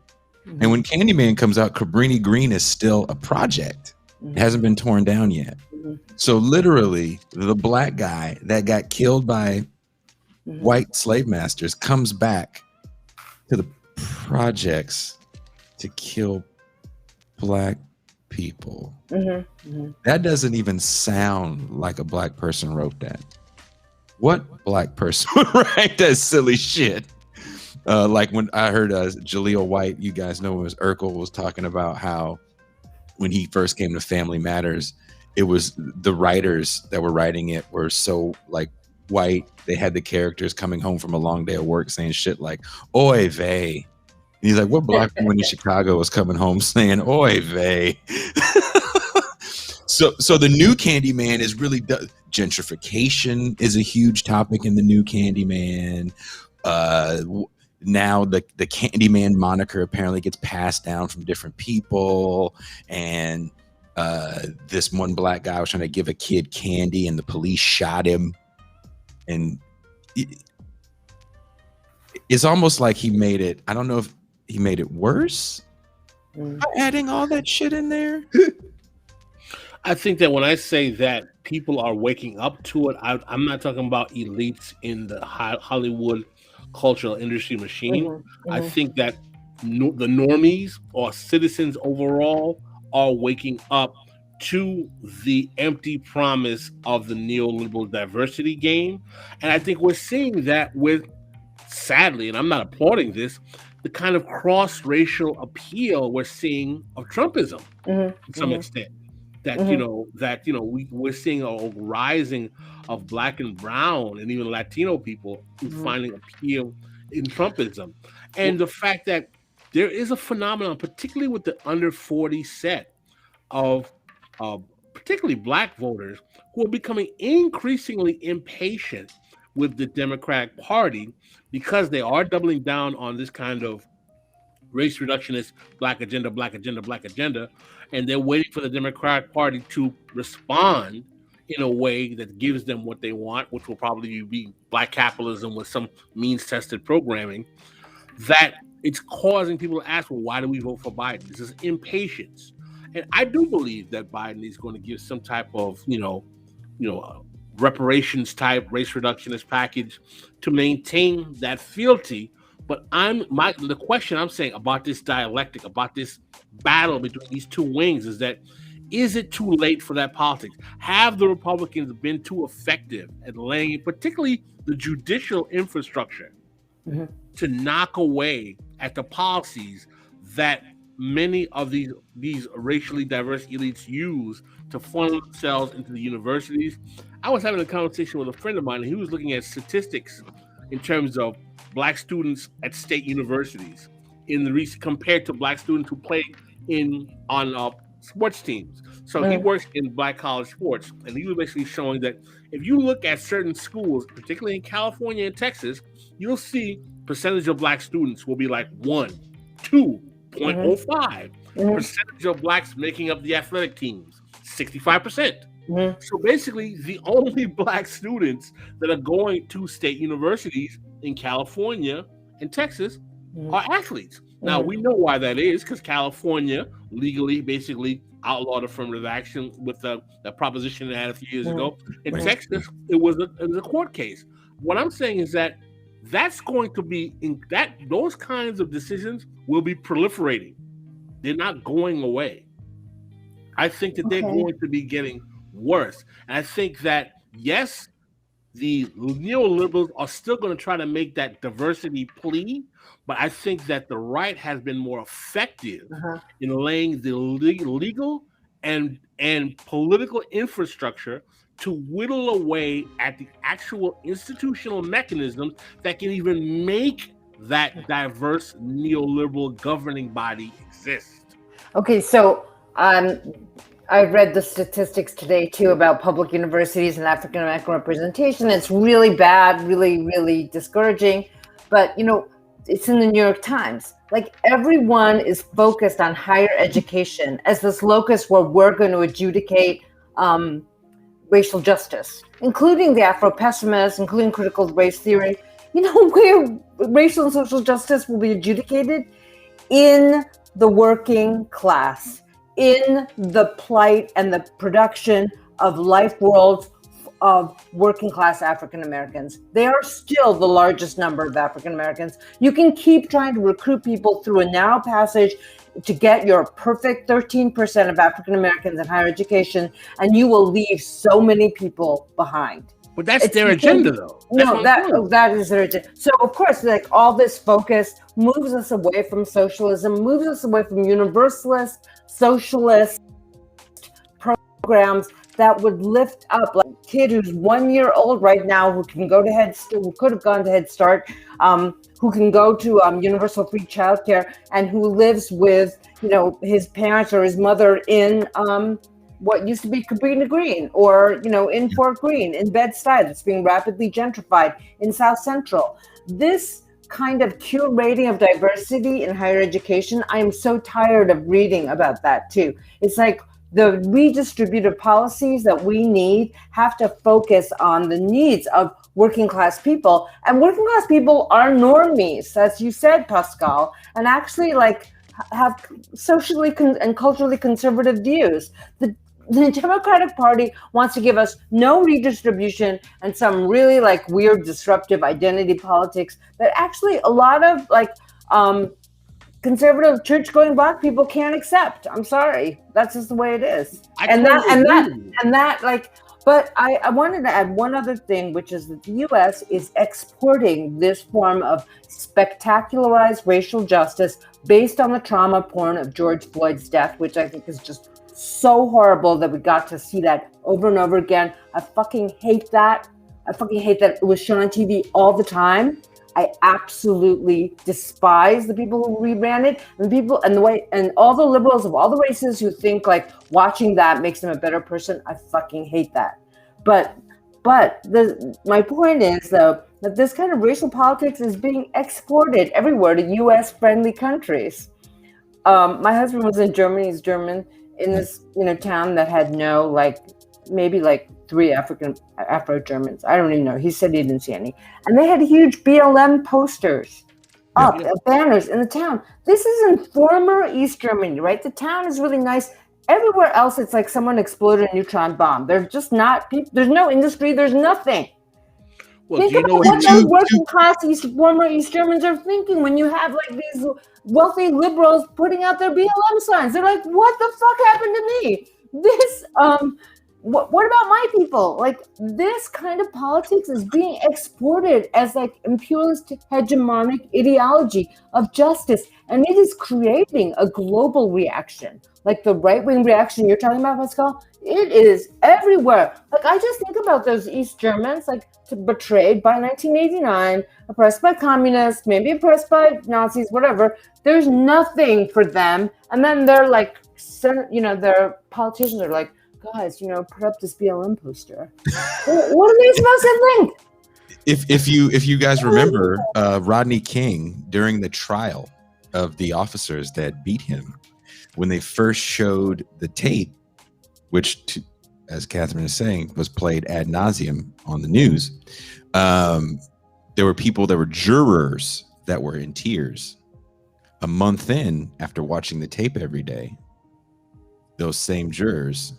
Mm-hmm. And when Candyman comes out, Cabrini Green is still a project. It hasn't been torn down yet. Mm-hmm. So literally, the black guy that got killed by white slave masters comes back to the projects to kill black people. That doesn't even sound like a black person wrote that. What black person would write that silly shit? Like when I heard Jaleel White, you guys know, it was Urkel was talking about how when he first came to Family Matters, it was the writers that were writing it were so like white. They had the characters coming home from a long day of work saying shit like "Oy vey." And he's like, what black woman in Chicago is coming home saying "Oy vey"? So the new Candyman is really gentrification is a huge topic in the new Candyman. Now the Candyman moniker apparently gets passed down from different people, and this one black guy was trying to give a kid candy and the police shot him, and it's almost like he made it, I don't know if he made it worse by adding all that shit in there. I think that when I say that people are waking up to it, I'm not talking about elites in the Hollywood cultural industry machine. I think that the normies or citizens overall are waking up to the empty promise of the neoliberal diversity game. And I think we're seeing that with, sadly, and I'm not applauding this, the kind of cross-racial appeal we're seeing of Trumpism to some extent. That we're seeing a rising of black and brown and even Latino people who finding appeal in Trumpism, and the fact that there is a phenomenon, particularly with the under 40 set of particularly black voters, who are becoming increasingly impatient with the Democratic Party because they are doubling down on this kind of race reductionist black agenda, and they're waiting for the Democratic Party to respond in a way that gives them what they want, which will probably be black capitalism with some means-tested programming, that it's causing people to ask, well, why do we vote for Biden? This is impatience. And I do believe that Biden is going to give some type of, reparations type race reductionist package to maintain that fealty. But the question I'm saying about this dialectic, about this battle between these two wings, is that, is it too late for that politics? Have the Republicans been too effective at laying, particularly the judicial infrastructure, to knock away at the policies that many of these racially diverse elites use to funnel themselves into the universities? I was having a conversation with a friend of mine, and he was looking at statistics in terms of black students at state universities compared to black students who play on sports teams. So he works in black college sports, and he was basically showing that if you look at certain schools, particularly in California and Texas, you'll see percentage of black students will be like 2.05. Percentage of blacks making up the athletic teams, 65%. So basically, the only black students that are going to state universities in California and Texas are athletes. Now, we know why that is, because California legally basically outlawed affirmative action with the proposition they had a few years ago. In Texas, it was a court case. What I'm saying is that that's going to be those kinds of decisions will be proliferating. They're not going away. I think that they're going to be getting worse. And I think that, yes, the neoliberals are still going to try to make that diversity plea, but I think that the right has been more effective in laying the legal and political infrastructure to whittle away at the actual institutional mechanisms that can even make that diverse neoliberal governing body exist. Okay, so I read the statistics today too about public universities and African American representation. It's really bad, really, really discouraging. But it's in the New York Times. Like, everyone is focused on higher education as this locus where we're going to adjudicate racial justice, including the Afro-pessimists, including critical race theory. You know where racial and social justice will be adjudicated? In the working class, in the plight and the production of life worlds of working class African Americans. They are still the largest number of African Americans. You can keep trying to recruit people through a narrow passage to get your perfect 13% of African Americans in higher education, and you will leave so many people behind. But that's their agenda, though. No, that is their agenda. So, of course, like all this focus moves us away from socialism, moves us away from universalist, socialist programs that would lift up like a kid who's 1 year old right now, who can go to who could have gone to Head Start, who can go to universal free childcare, and who lives with, you know, his parents or his mother in what used to be Cabrini Green, or, you know, in Fort Greene, in Bed-Stuy, that's being rapidly gentrified, in South Central. This kind of curating of diversity in higher education, I am so tired of reading about that too. It's like the redistributive policies that we need have to focus on the needs of working class people. And working class people are normies, as you said, Pascal, and actually like have socially and culturally conservative views. The Democratic Party wants to give us no redistribution and some really like weird disruptive identity politics that actually a lot of like conservative church-going Black people can't accept. I'm sorry, that's just the way it is. But I wanted to add one other thing, which is that the U.S. is exporting this form of spectacularized racial justice based on the trauma porn of George Floyd's death, which I think is just so horrible that we got to see that over and over again. I fucking hate that. It was shown on TV all the time. I absolutely despise the people who reran it, and all the liberals of all the races who think like watching that makes them a better person. I fucking hate that. But my point is though that this kind of racial politics is being exported everywhere to U.S. friendly countries. My husband was in Germany. He's German, in this town that had no maybe 3 Afro-Germans. I don't even know. He said he didn't see any. And they had huge BLM posters up, banners in the town. This is in former East Germany, right? The town is really nice. Everywhere else, it's like someone exploded a neutron bomb. There's just not people. There's no industry. There's nothing. Well, think about what those working class former East Germans are thinking when you have like these wealthy liberals putting out their BLM signs. They're like, what the fuck happened to me? This, what about my people? Like, this kind of politics is being exported as like imperialist hegemonic ideology of justice. And it is creating a global reaction. Like the right-wing reaction you're talking about, Pascal, it is everywhere. Like, I just think about those East Germans, like betrayed by 1989, oppressed by communists, maybe oppressed by Nazis, whatever. There's nothing for them. And then they're like, their politicians are like, guys, put up this BLM poster. What are they supposed to think? If you guys remember, Rodney King, during the trial of the officers that beat him, when they first showed the tape, which, as Catherine is saying, was played ad nauseum on the news, there were jurors that were in tears. A month in, after watching the tape every day, those same jurors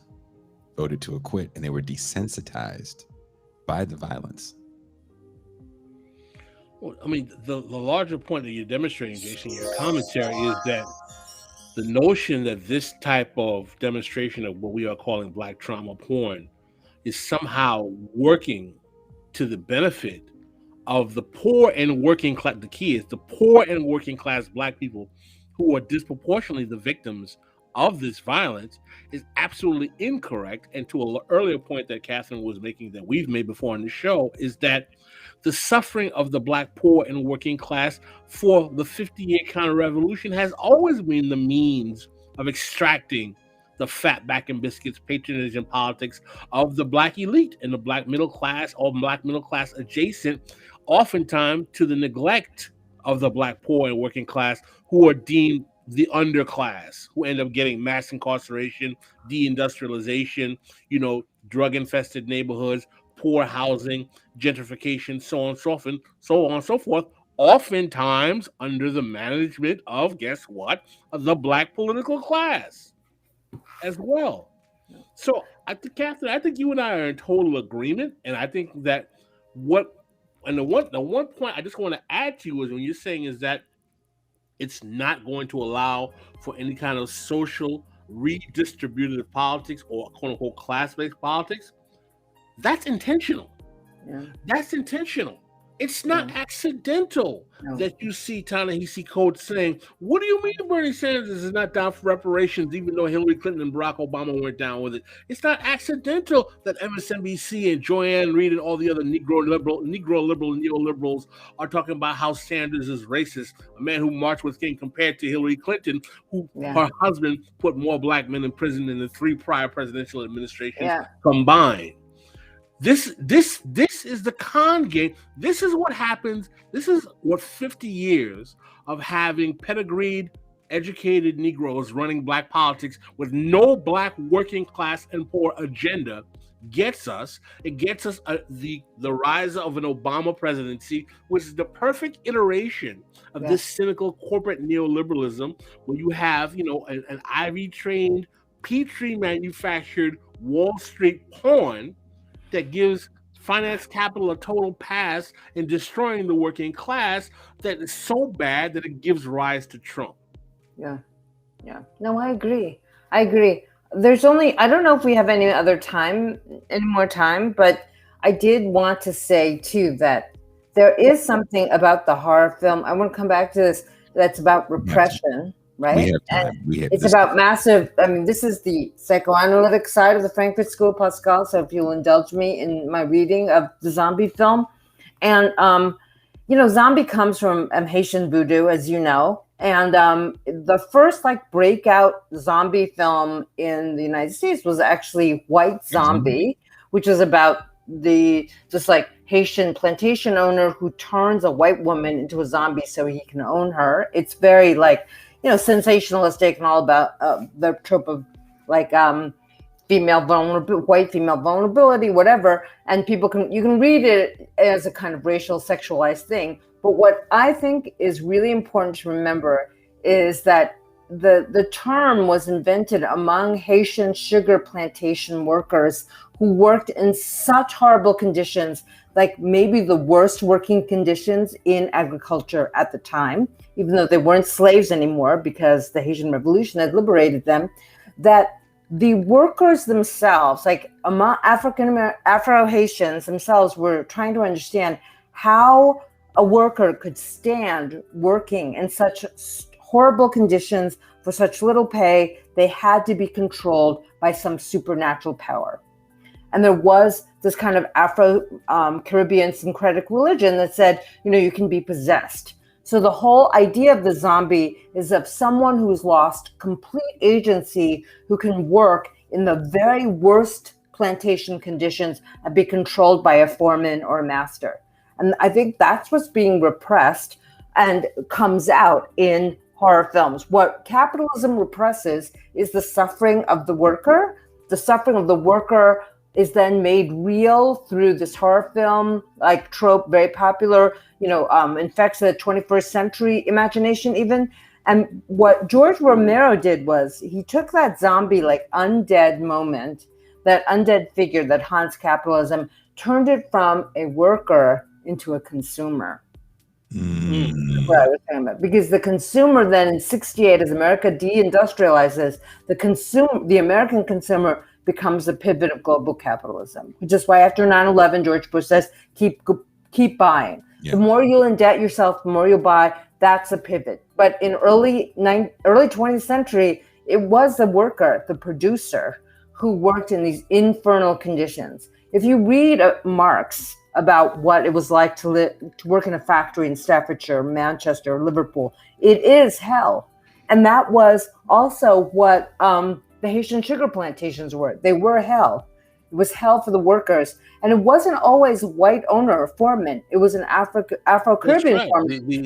voted to acquit, and they were desensitized by the violence. Well, I mean, the larger point that you're demonstrating, Jason, in your commentary is that the notion that this type of demonstration of what we are calling Black trauma porn is somehow working to the benefit of the poor and working class. The key is the poor and working class Black people who are disproportionately the victims of this violence is absolutely incorrect. And to an earlier point that Catherine was making, that we've made before on the show, is that the suffering of the Black poor and working class for the 50-year counter-revolution has always been the means of extracting the fat back and biscuits patronage and politics of the Black elite and the Black middle class, or Black middle class adjacent, oftentimes to the neglect of the Black poor and working class, who are deemed the underclass, who end up getting mass incarceration, deindustrialization, drug-infested neighborhoods, poor housing, gentrification, so on and so forth, oftentimes under the management of, guess what, of the black political class as well. So I think, Catherine, I think you and I are in total agreement, and I think that the one point I just want to add to you is when you're saying is that it's not going to allow for any kind of social redistributive politics or quote unquote class-based politics. That's intentional. Yeah. That's intentional. It's not accidental that you see Ta-Nehisi Coates saying, "What do you mean Bernie Sanders is not down for reparations, even though Hillary Clinton and Barack Obama weren't down with it?" It's not accidental that MSNBC and Joanne Reid and all the other Negro liberal neoliberals are talking about how Sanders is racist, a man who marched with King, compared to Hillary Clinton, who her husband put more black men in prison than the 3 prior presidential administrations combined. This is the con game. This is what happens. This is what 50 years of having pedigreed, educated Negroes running black politics with no black working class and poor agenda gets us. It gets us the rise of an Obama presidency, which is the perfect iteration of this cynical corporate neoliberalism, where you have, an Ivy trained, Petri manufactured Wall Street pawn that gives finance capital a total pass in destroying the working class that is so bad that it gives rise to Trump. Yeah. No, I agree. There's I don't know if we have any more time, but I did want to say too that there is something about the horror film. I want to come back to this. That's about repression. Right? It's about massive, this is the psychoanalytic side of the Frankfurt School of Pascal, so if you'll indulge me in my reading of the zombie film. And, zombie comes from Haitian voodoo, as you know, and the first breakout zombie film in the United States was actually White Zombie, which is about this Haitian plantation owner who turns a white woman into a zombie so he can own her. It's very sensationalistic and all about the trope of white female vulnerability, whatever. And you can read it as a kind of racial sexualized thing. But what I think is really important to remember is that the term was invented among Haitian sugar plantation workers who worked in such horrible conditions, like maybe the worst working conditions in agriculture at the time, even though they weren't slaves anymore because the Haitian Revolution had liberated them, that the workers themselves, among Afro-Haitians themselves, were trying to understand how a worker could stand working in such horrible conditions for such little pay. They had to be controlled by some supernatural power. And there was this kind of Afro-Caribbean syncretic religion that said, you can be possessed. So the whole idea of the zombie is of someone who's lost complete agency, who can work in the very worst plantation conditions and be controlled by a foreman or a master. And I think that's what's being repressed and comes out in horror films. What capitalism represses is the suffering of the worker. The suffering of the worker is then made real through this horror film trope, very popular, infects the 21st century imagination even. And what George Romero did was he took that zombie undead moment, that undead figure that haunts capitalism, turned it from a worker into a consumer. That's what I was talking about. Because the consumer then in 1968, as America deindustrializes, the American consumer becomes the pivot of global capitalism, which is why after 9/11, George Bush says, keep buying. Yeah. The more you'll indebt yourself, the more you'll buy. That's a pivot. But in early 20th century, it was the worker, the producer, who worked in these infernal conditions. If you read Marx about what it was like to work in a factory in Staffordshire, Manchester, Liverpool, it is hell. And that was also what the Haitian sugar plantations were. They were hell. It was hell for the workers. And it wasn't always a white owner or foreman. It was an Afro-Caribbean foreman.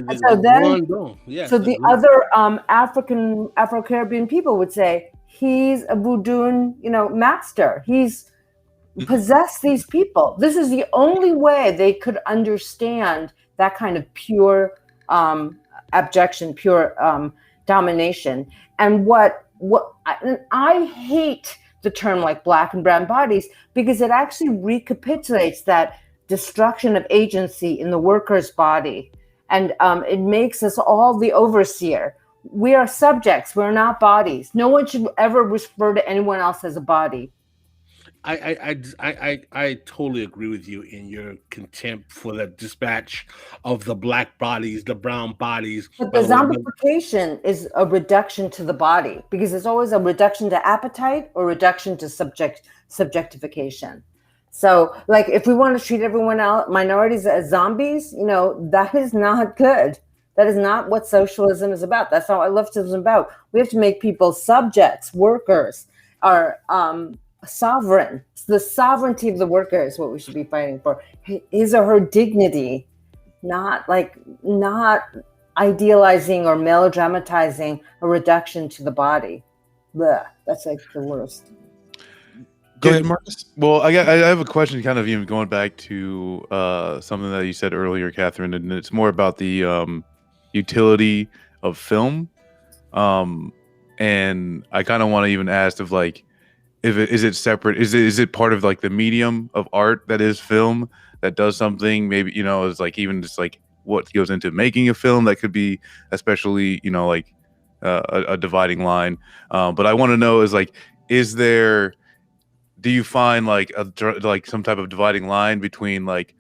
So the other Afro-Caribbean people would say, he's a voodoo, master. He's possess these people. This is the only way they could understand that kind of pure abjection, pure domination. And I hate the term like black and brown bodies, because it actually recapitulates that destruction of agency in the worker's body. And it makes us all the overseer. We are subjects. We're not bodies. No one should ever refer to anyone else as a body. I totally agree with you in your contempt for the dispatch of the black bodies, the brown bodies. But the zombification is a reduction to the body, because it's always a reduction to appetite or reduction to subjectification. So, like, if we want to treat everyone else, minorities, as zombies, that is not good. That is not what socialism is about. That's not what leftism is about. We have to make people subjects, workers, or sovereign. The sovereignty of the worker is what we should be fighting for. His or her dignity, not idealizing or melodramatizing a reduction to the body. Blech, that's like the worst. Go ahead, Marcus. Well, I have a question, kind of even going back to something that you said earlier, Catherine, and it's more about the utility of film. And I kind of want to even ask if is it separate? Is it part of like the medium of art that is film that does something? Maybe it's like even just like what goes into making a film that could be especially like a dividing line. But I want to know do you find like some type of dividing line between like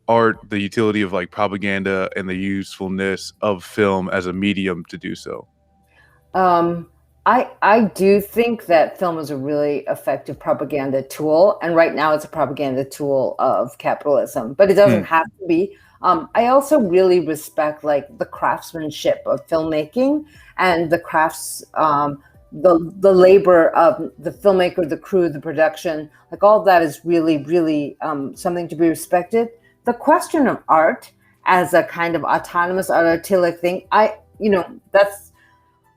art, the utility of like propaganda, and the usefulness of film as a medium to do so? I do think that film is a really effective propaganda tool, and right now it's a propaganda tool of capitalism, but it doesn't have to be. I also really respect like the craftsmanship of filmmaking and the crafts, the labor of the filmmaker, the crew, the production, like all of that is really, really something to be respected. The question of art as a kind of autonomous, artistic thing, that's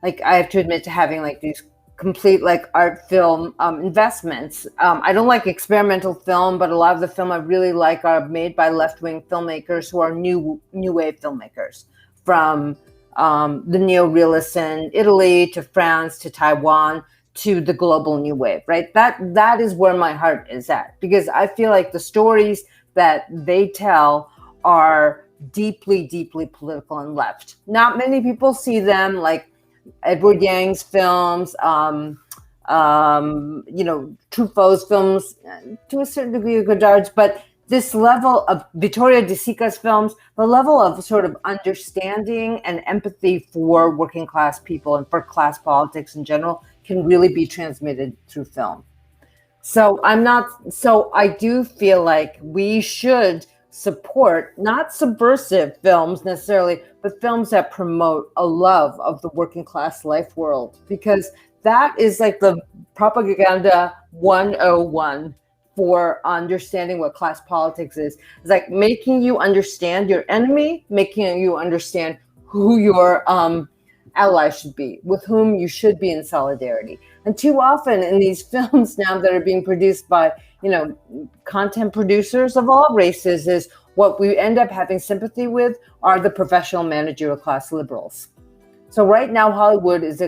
like, I have to admit to having like these complete like art film investments. I don't like experimental film, but a lot of the film I really like are made by left-wing filmmakers who are new wave filmmakers, from the neo-realists in Italy to France to Taiwan to the global new wave, right? That is where my heart is at, because I feel like the stories that they tell are deeply, deeply political and left. Not many people see them, like Edward Yang's films, Truffaut's films, to a certain degree of Godard's, but this level of Vittorio De Sica's films, the level of sort of understanding and empathy for working class people and for class politics in general can really be transmitted through film. So I do feel like we should support not subversive films necessarily, but films that promote a love of the working class life world, because that is like the propaganda 101 for understanding what class politics is. It's like making you understand your enemy, making you understand who your allies should be, with whom you should be in solidarity. And too often in these films now that are being produced by content producers of all races, is what we end up having sympathy with are the professional managerial class liberals. So right now Hollywood is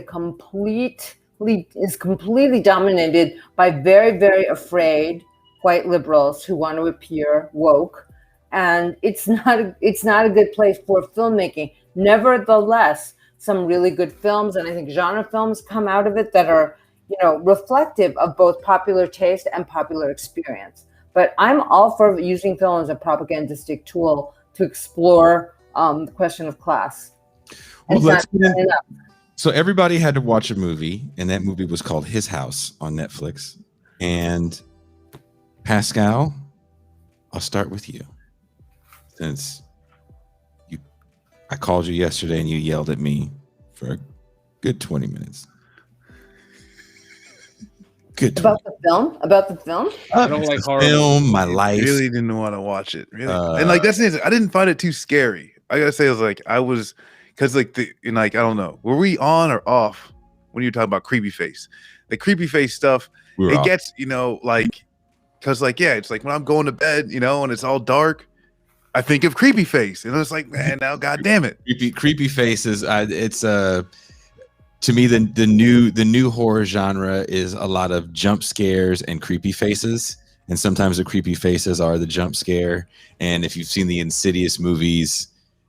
completely dominated by very, very afraid white liberals who want to appear woke, and it's not a good place for filmmaking. Nevertheless, some really good films, and I think genre films come out of it that are reflective of both popular taste and popular experience. But I'm all for using film as a propagandistic tool to explore the question of class. Well, so everybody had to watch a movie, and that movie was called His House on Netflix. And Pascal, I'll start with you, since I called you yesterday and you yelled at me for a good 20 minutes. Good. About the film? I don't like horror film. My life. Really didn't want to watch it. Really, and like that's the thing. I didn't find it too scary. I gotta say, because like I don't know. Were we on or off when you were talking about creepy face? The creepy face stuff. It gets because like, yeah, it's like when I'm going to bed, and it's all dark, I think of Creepy Face, and it's like, man, now, God damn it, creepy faces. It's to me the new horror genre is a lot of jump scares and creepy faces, and sometimes the creepy faces are the jump scare. And if you've seen the Insidious movies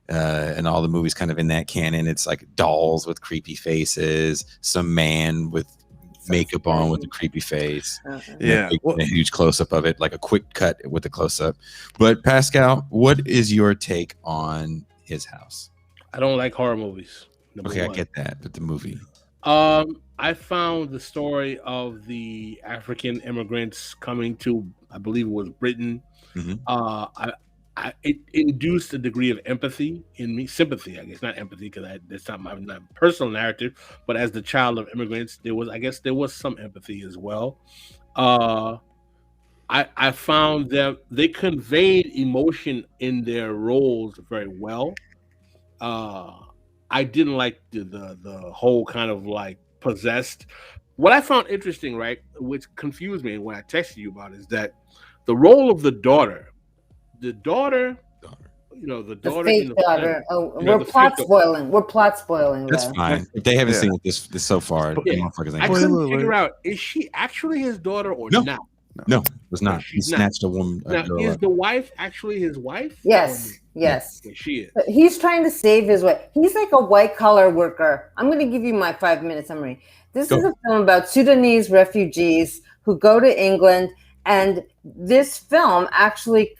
and all the movies kind of in that canon, it's like dolls with creepy faces, some man with makeup on with a creepy face, yeah, a huge close-up of it, like a quick cut with a close-up. But Pascal, what is your take on His House? I don't like horror movies. Okay, I get that, but the movie. I found the story of the African immigrants coming to, I believe it was Britain. Mm-hmm. It induced a degree of empathy in me, sympathy, I guess, not empathy, because that's not my personal narrative. But as the child of immigrants, there was some empathy as well. I found that they conveyed emotion in their roles very well. I didn't like the whole kind of like possessed. What I found interesting, right, which confused me when I texted you about, is that the role of the daughter, the fake daughter. We're plot spoiling. We're plot spoiling. That's fine. If they haven't seen it this so far, I couldn't figure out, is she actually his daughter or not? No, it was not. He snatched a woman. Now, is the wife actually his wife? Yes. Yes, she is. But he's trying to save his wife. He's like a white collar worker. I'm going to give you my 5-minute summary. This is a film about Sudanese refugees who go to England, and this film actually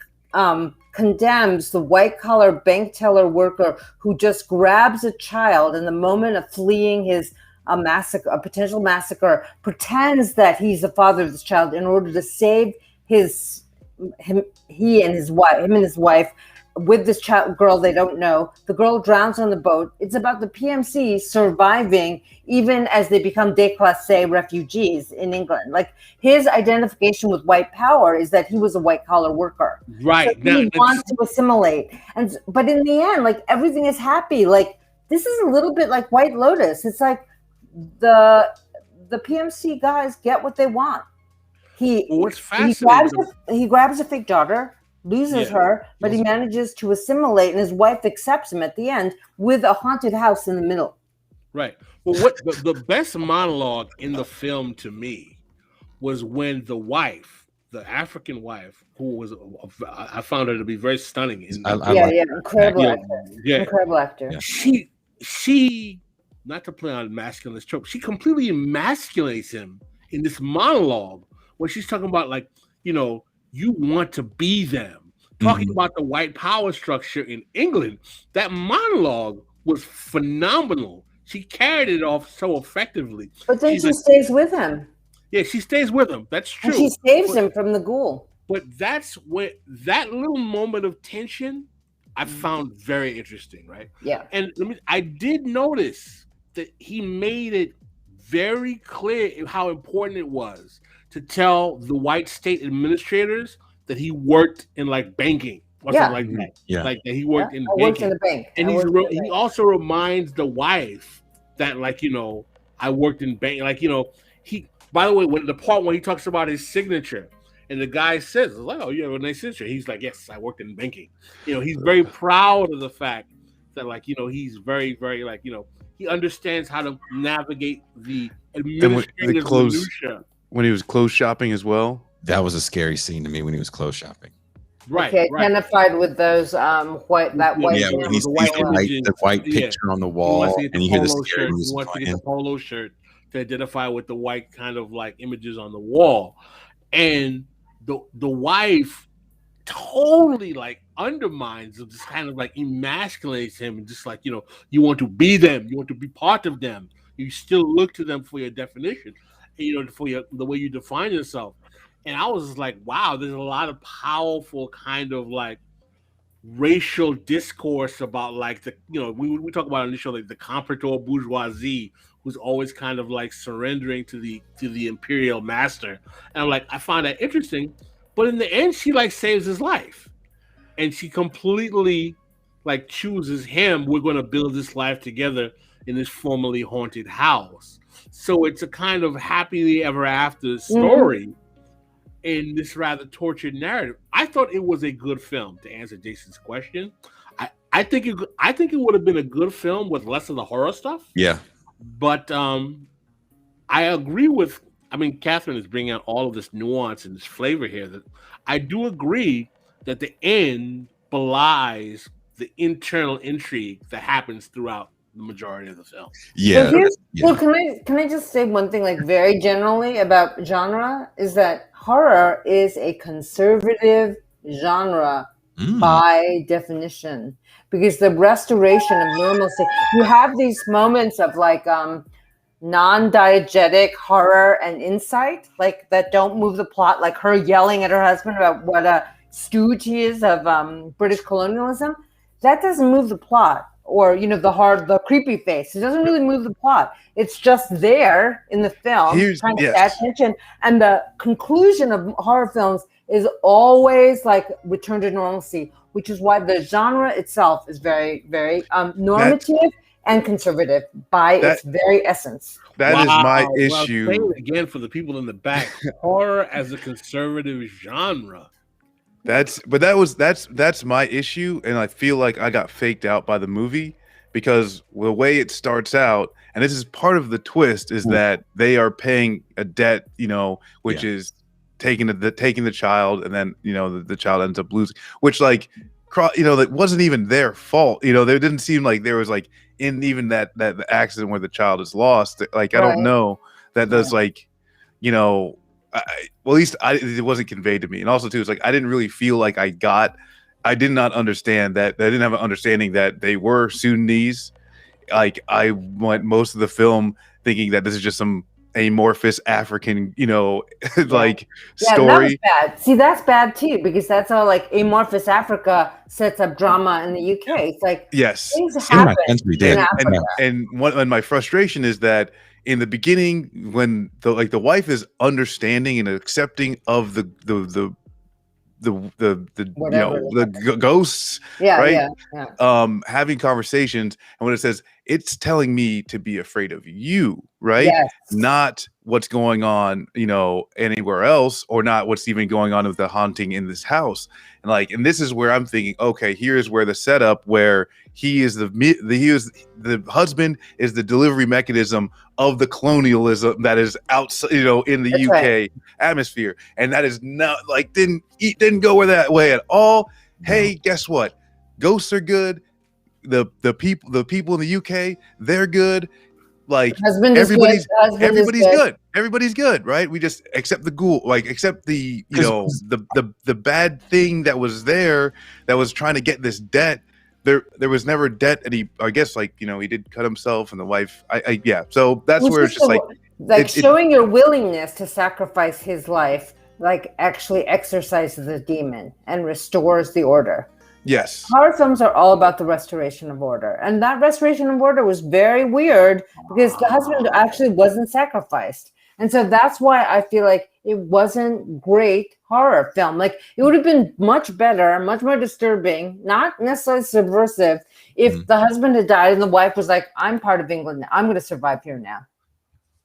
condemns the white collar bank teller worker who just grabs a child in the moment of fleeing a potential massacre, pretends that he's the father of this child in order to save him and his wife with this girl they don't know. The girl drowns on the boat. It's about the PMC surviving even as they become déclassé refugees in England. Like, his identification with white power is that he was a white collar worker. Right. So he wants to assimilate. But in the end, like, everything is happy. Like, this is a little bit like White Lotus. It's like the PMC guys get what they want. What's fascinating? He grabs a fake daughter, loses her, but he manages to assimilate, and his wife accepts him at the end with a haunted house in the middle. Right. Well, what the best monologue in the film to me was when the wife, the African wife, who was, I found her to be very stunning. Incredible actor. Incredible actor. Yeah. She, not to play on masculinist trope, she completely emasculates him in this monologue where she's talking about, like, you want to be them. Talking about the white power structure in England. That monologue was phenomenal. She carried it off so effectively. But then she stays with him. Yeah, she stays with him. That's true. And she saves him from the ghoul. But that's where that little moment of tension I found very interesting, right? Yeah. And I did notice that he made it very clear how important it was to tell the white state administrators that he worked in like banking or something like that. Yeah. Like that he worked in banking. Worked in the bank. And he also reminds the wife that, like, I worked in bank. Like, he, by the way, when he talks about his signature and the guy says, like, oh, you have a nice signature. He's like, yes, I worked in banking. He's very proud of the fact that, like, he's very, very, like, he understands how to navigate the administrative minutia. When he was clothes shopping as well. That was a scary scene to me when he was clothes shopping. Right. Okay, identified with those white. Yeah, when he's the white picture on the wall, and you hear the scary music. He wants to get the polo shirt to identify with the white kind of like images on the wall, and the wife totally like undermines and just kind of like emasculates him, and just like, you want to be them, you want to be part of them, you still look to them for your definition, for the way you define yourself. And I was just like, wow, there's a lot of powerful kind of like racial discourse about like we talk about on the show, like the comprador bourgeoisie, who's always kind of like surrendering to the imperial master. And I'm like, I find that interesting. But in the end, she like saves his life. And she completely like chooses him. We're going to build this life together in this formerly haunted house. So it's a kind of happily ever after story. in this rather tortured narrative. I thought it was a good film. To answer Jason's question, I think it would have been a good film with less of the horror stuff. Yeah. But I agree with. I mean, Catherine is bringing out all of this nuance and this flavor here. That I do agree that the end belies the internal intrigue that happens throughout the majority of the film. Yeah. Well, can I just say one thing, like very generally about genre, is that horror is a conservative genre by definition, because the restoration of normalcy, you have these moments of like non-diegetic horror and insight, like that don't move the plot, like her yelling at her husband about what a stooge he is of British colonialism. That doesn't move the plot. Or, the creepy face. It doesn't really move the plot. It's just there in the film, trying to pay attention. And the conclusion of horror films is always like return to normalcy, which is why the genre itself is very, very normative and conservative by its very essence. That is my issue. Well, again, for the people in the back, horror as a conservative genre. That's my issue, and I feel like I got faked out by the movie, because the way it starts out, and this is part of the twist, is that they are paying a debt, which is taking the child, and then the child ends up losing, which that wasn't even their fault. There didn't seem like there was like in even that accident where the child is lost. Like I don't know that does well, at least it wasn't conveyed to me. And also too, it's like I didn't really feel like I did not understand that. I didn't have an understanding that they were Sudanese. Like I went most of the film thinking that this is just some amorphous African, like story. That was bad. See, that's bad too, because that's how like amorphous Africa sets up drama in the UK. It's like things happen in Africa. And my frustration is that in the beginning, when the wife is understanding and accepting of the ghosts, having conversations, and when it says it's telling me to be afraid of you, right? Not what's going on, anywhere else, or not what's even going on with the haunting in this house. And this is where I'm thinking, okay, here's where the setup, where the husband is the delivery mechanism of the colonialism that is outside, in the UK atmosphere, and that is not didn't go that way at all. Hey, guess what? Ghosts are good. The people in the UK, they're good. Like everybody's good. Everybody's good, right? We just accept the ghoul, accept the the bad thing that was there, that was trying to get this debt. There was never debt, and he did cut himself, and the wife. So that's where it's just showing your willingness to sacrifice his life, actually exorcises the demon and restores the order. Yes. Horror films are all about the restoration of order. And that restoration of order was very weird, because the husband actually wasn't sacrificed. And so that's why I feel like it wasn't great horror film. Like, it would have been much better, much more disturbing, not necessarily subversive, if the husband had died and the wife was like, I'm part of England now. I'm going to survive here now.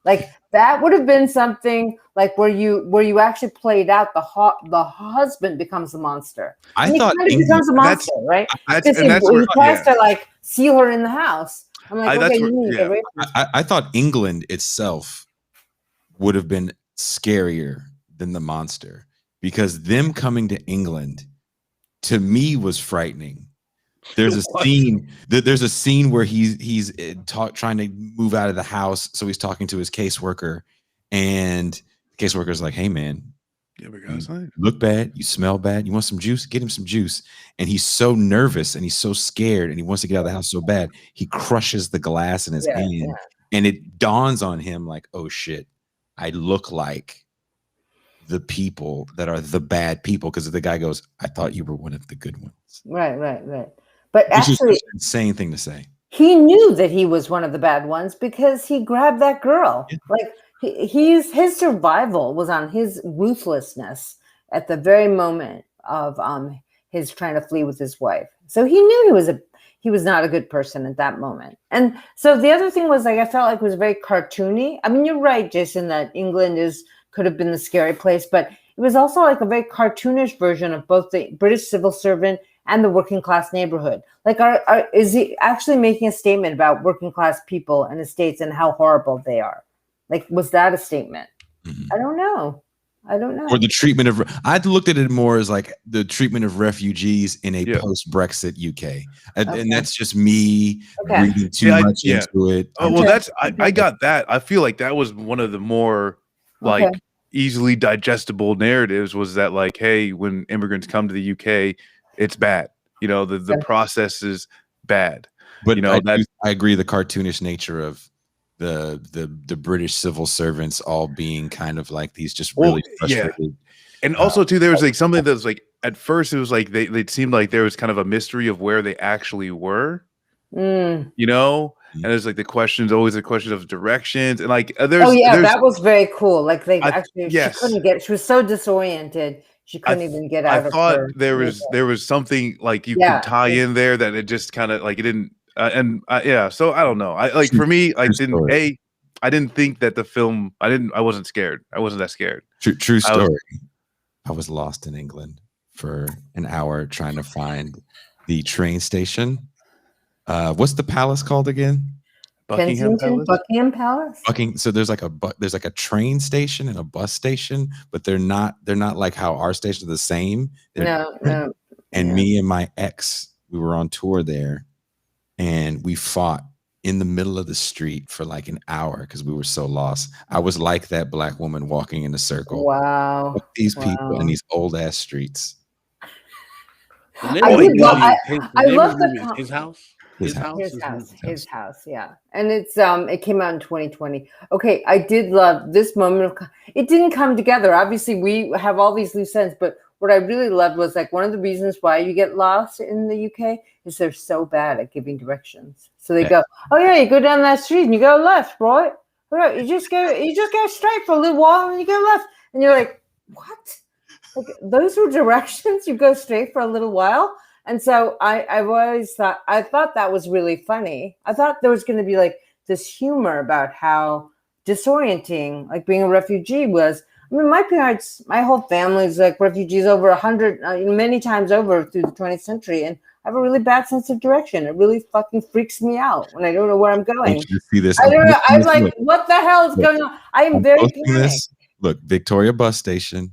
Like, that would have been something like where you actually played out the husband becomes the monster. I thought he becomes a monster, right? Because he tries to seal her in the house. I'm like, I thought England itself would have been scarier than the monster, because them coming to England to me was frightening. There's a scene where he's trying to move out of the house, so he's talking to his caseworker, and the caseworker's like, "Hey man, you look bad, you smell bad, you want some juice? Get him some juice." And he's so nervous and he's so scared and he wants to get out of the house so bad, he crushes the glass in his hand, and it dawns on him like, "Oh shit, I look like the people that are the bad people," because the guy goes, "I thought you were one of the good ones." Right. But actually, an insane thing to say. He knew that he was one of the bad ones because he grabbed that girl. His survival was on his ruthlessness at the very moment of his trying to flee with his wife. So he knew he was not a good person at that moment. And so the other thing was, I felt like it was very cartoony. I mean, you're right, Jason, that England could have been the scary place, but it was also like a very cartoonish version of both the British civil servant and the working class neighborhood. Like, is he actually making a statement about working class people in the States and how horrible they are? Like, was that a statement? I don't know. Or the treatment of, I looked at it more as like the treatment of refugees in a post-Brexit UK. And that's just me reading too much into it. Oh, well, I got that. I feel like that was one of the more like easily digestible narratives, was that like, hey, when immigrants come to the UK, it's bad. You know, the process is bad. But you know, I agree, the cartoonish nature of the British civil servants all being kind of like these just really frustrated. And also too, there was like something that was like, at first it was like they seemed like there was kind of a mystery of where they actually were. You know, and there's like always the question of directions, and like there's that was very cool. Like she couldn't get, she was so disoriented, she couldn't even get out. I thought there was something like you could tie in there that it just kind of like it didn't. So I don't know. For me, I didn't think that the film. I wasn't scared. I wasn't that scared. True story. I was lost in England for an hour trying to find the train station. What's the palace called again? Buckingham Palace. So there's like a train station and a bus station, but they're not like how our stations are the same. No. And me and my ex, we were on tour there. And we fought in the middle of the street for like an hour because we were so lost. I was like that black woman walking in a circle. Wow. With these people in these old ass streets. I love his house. His house, yeah. And it came out in 2020. Okay, I did love this moment of, it didn't come together. Obviously, we have all these loose ends, but what I really loved was like one of the reasons why you get lost in the UK is they're so bad at giving directions. So they go, oh yeah, you go down that street and you go left, right? Right. You just go straight for a little while and you go left. And you're like, what? Like, those were directions? You go straight for a little while? And so I've always thought that was really funny. I thought there was going to be like this humor about how disorienting like being a refugee was. I mean, my parents, my whole family's like refugees over 100, many times over through the 20th century. And I have a really bad sense of direction. It really fucking freaks me out when I don't know where I'm going. See this? I don't know. I'm like, what the hell is going on? I am very panicked. Look, Victoria bus station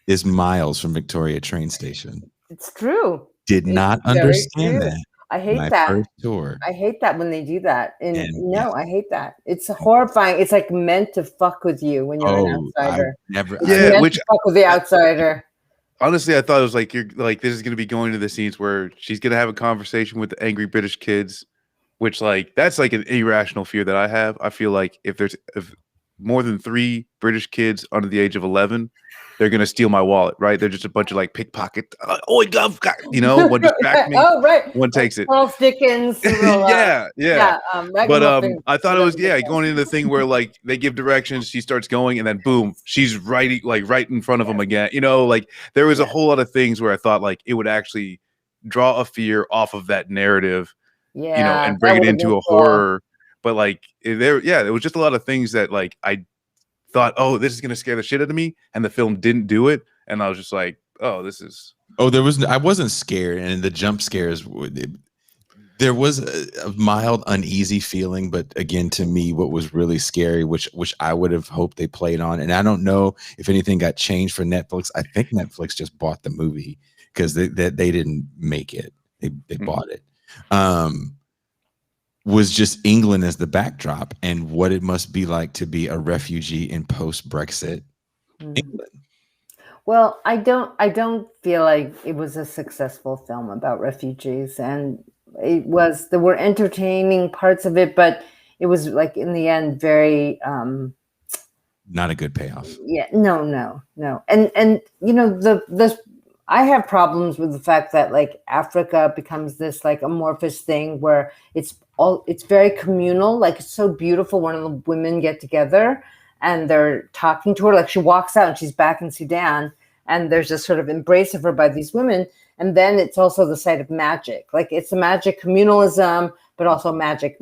is miles from Victoria train station. It's true. Did not understand that. I hate that. First tour. I hate that when they do that. I hate that. It's horrifying. It's like meant to fuck with you when you're an outsider. Which to fuck with the outsider. Honestly, I thought it was like you're like this is going to be going to the scenes where she's going to have a conversation with the angry British kids, which like that's like an irrational fear that I have. I feel like if more than 3 British kids under the age of 11, they're gonna steal my wallet, right? They're just a bunch of like pickpocket. Oh, one just backed me. Oh, right. One takes it. Charles Dickens. Yeah. But I thought it was going into the thing where like they give directions, she starts going, and then boom, she's right in front of them again. You know, like there was a whole lot of things where I thought like it would actually draw a fear off of that narrative, and bring it into a horror. But like there was just a lot of things that like I thought, oh, this is gonna scare the shit out of me, and the film didn't do it, and I was just like, oh, this is. Oh, I wasn't scared, and the jump scares. There was a mild uneasy feeling, but again, to me, what was really scary, which I would have hoped they played on, and I don't know if anything got changed for Netflix. I think Netflix just bought the movie because they didn't make it; they bought it. Was just England as the backdrop and what it must be like to be a refugee in post-Brexit England. Well, I don't feel like it was a successful film about refugees, and there were entertaining parts of it, but it was like in the end very not a good payoff. Yeah, no. And I have problems with the fact that like Africa becomes this like amorphous thing where it's very communal. Like it's so beautiful when the women get together and they're talking to her. Like she walks out and she's back in Sudan and there's this sort of embrace of her by these women. And then it's also the site of magic. Like it's a magic communalism, but also magic.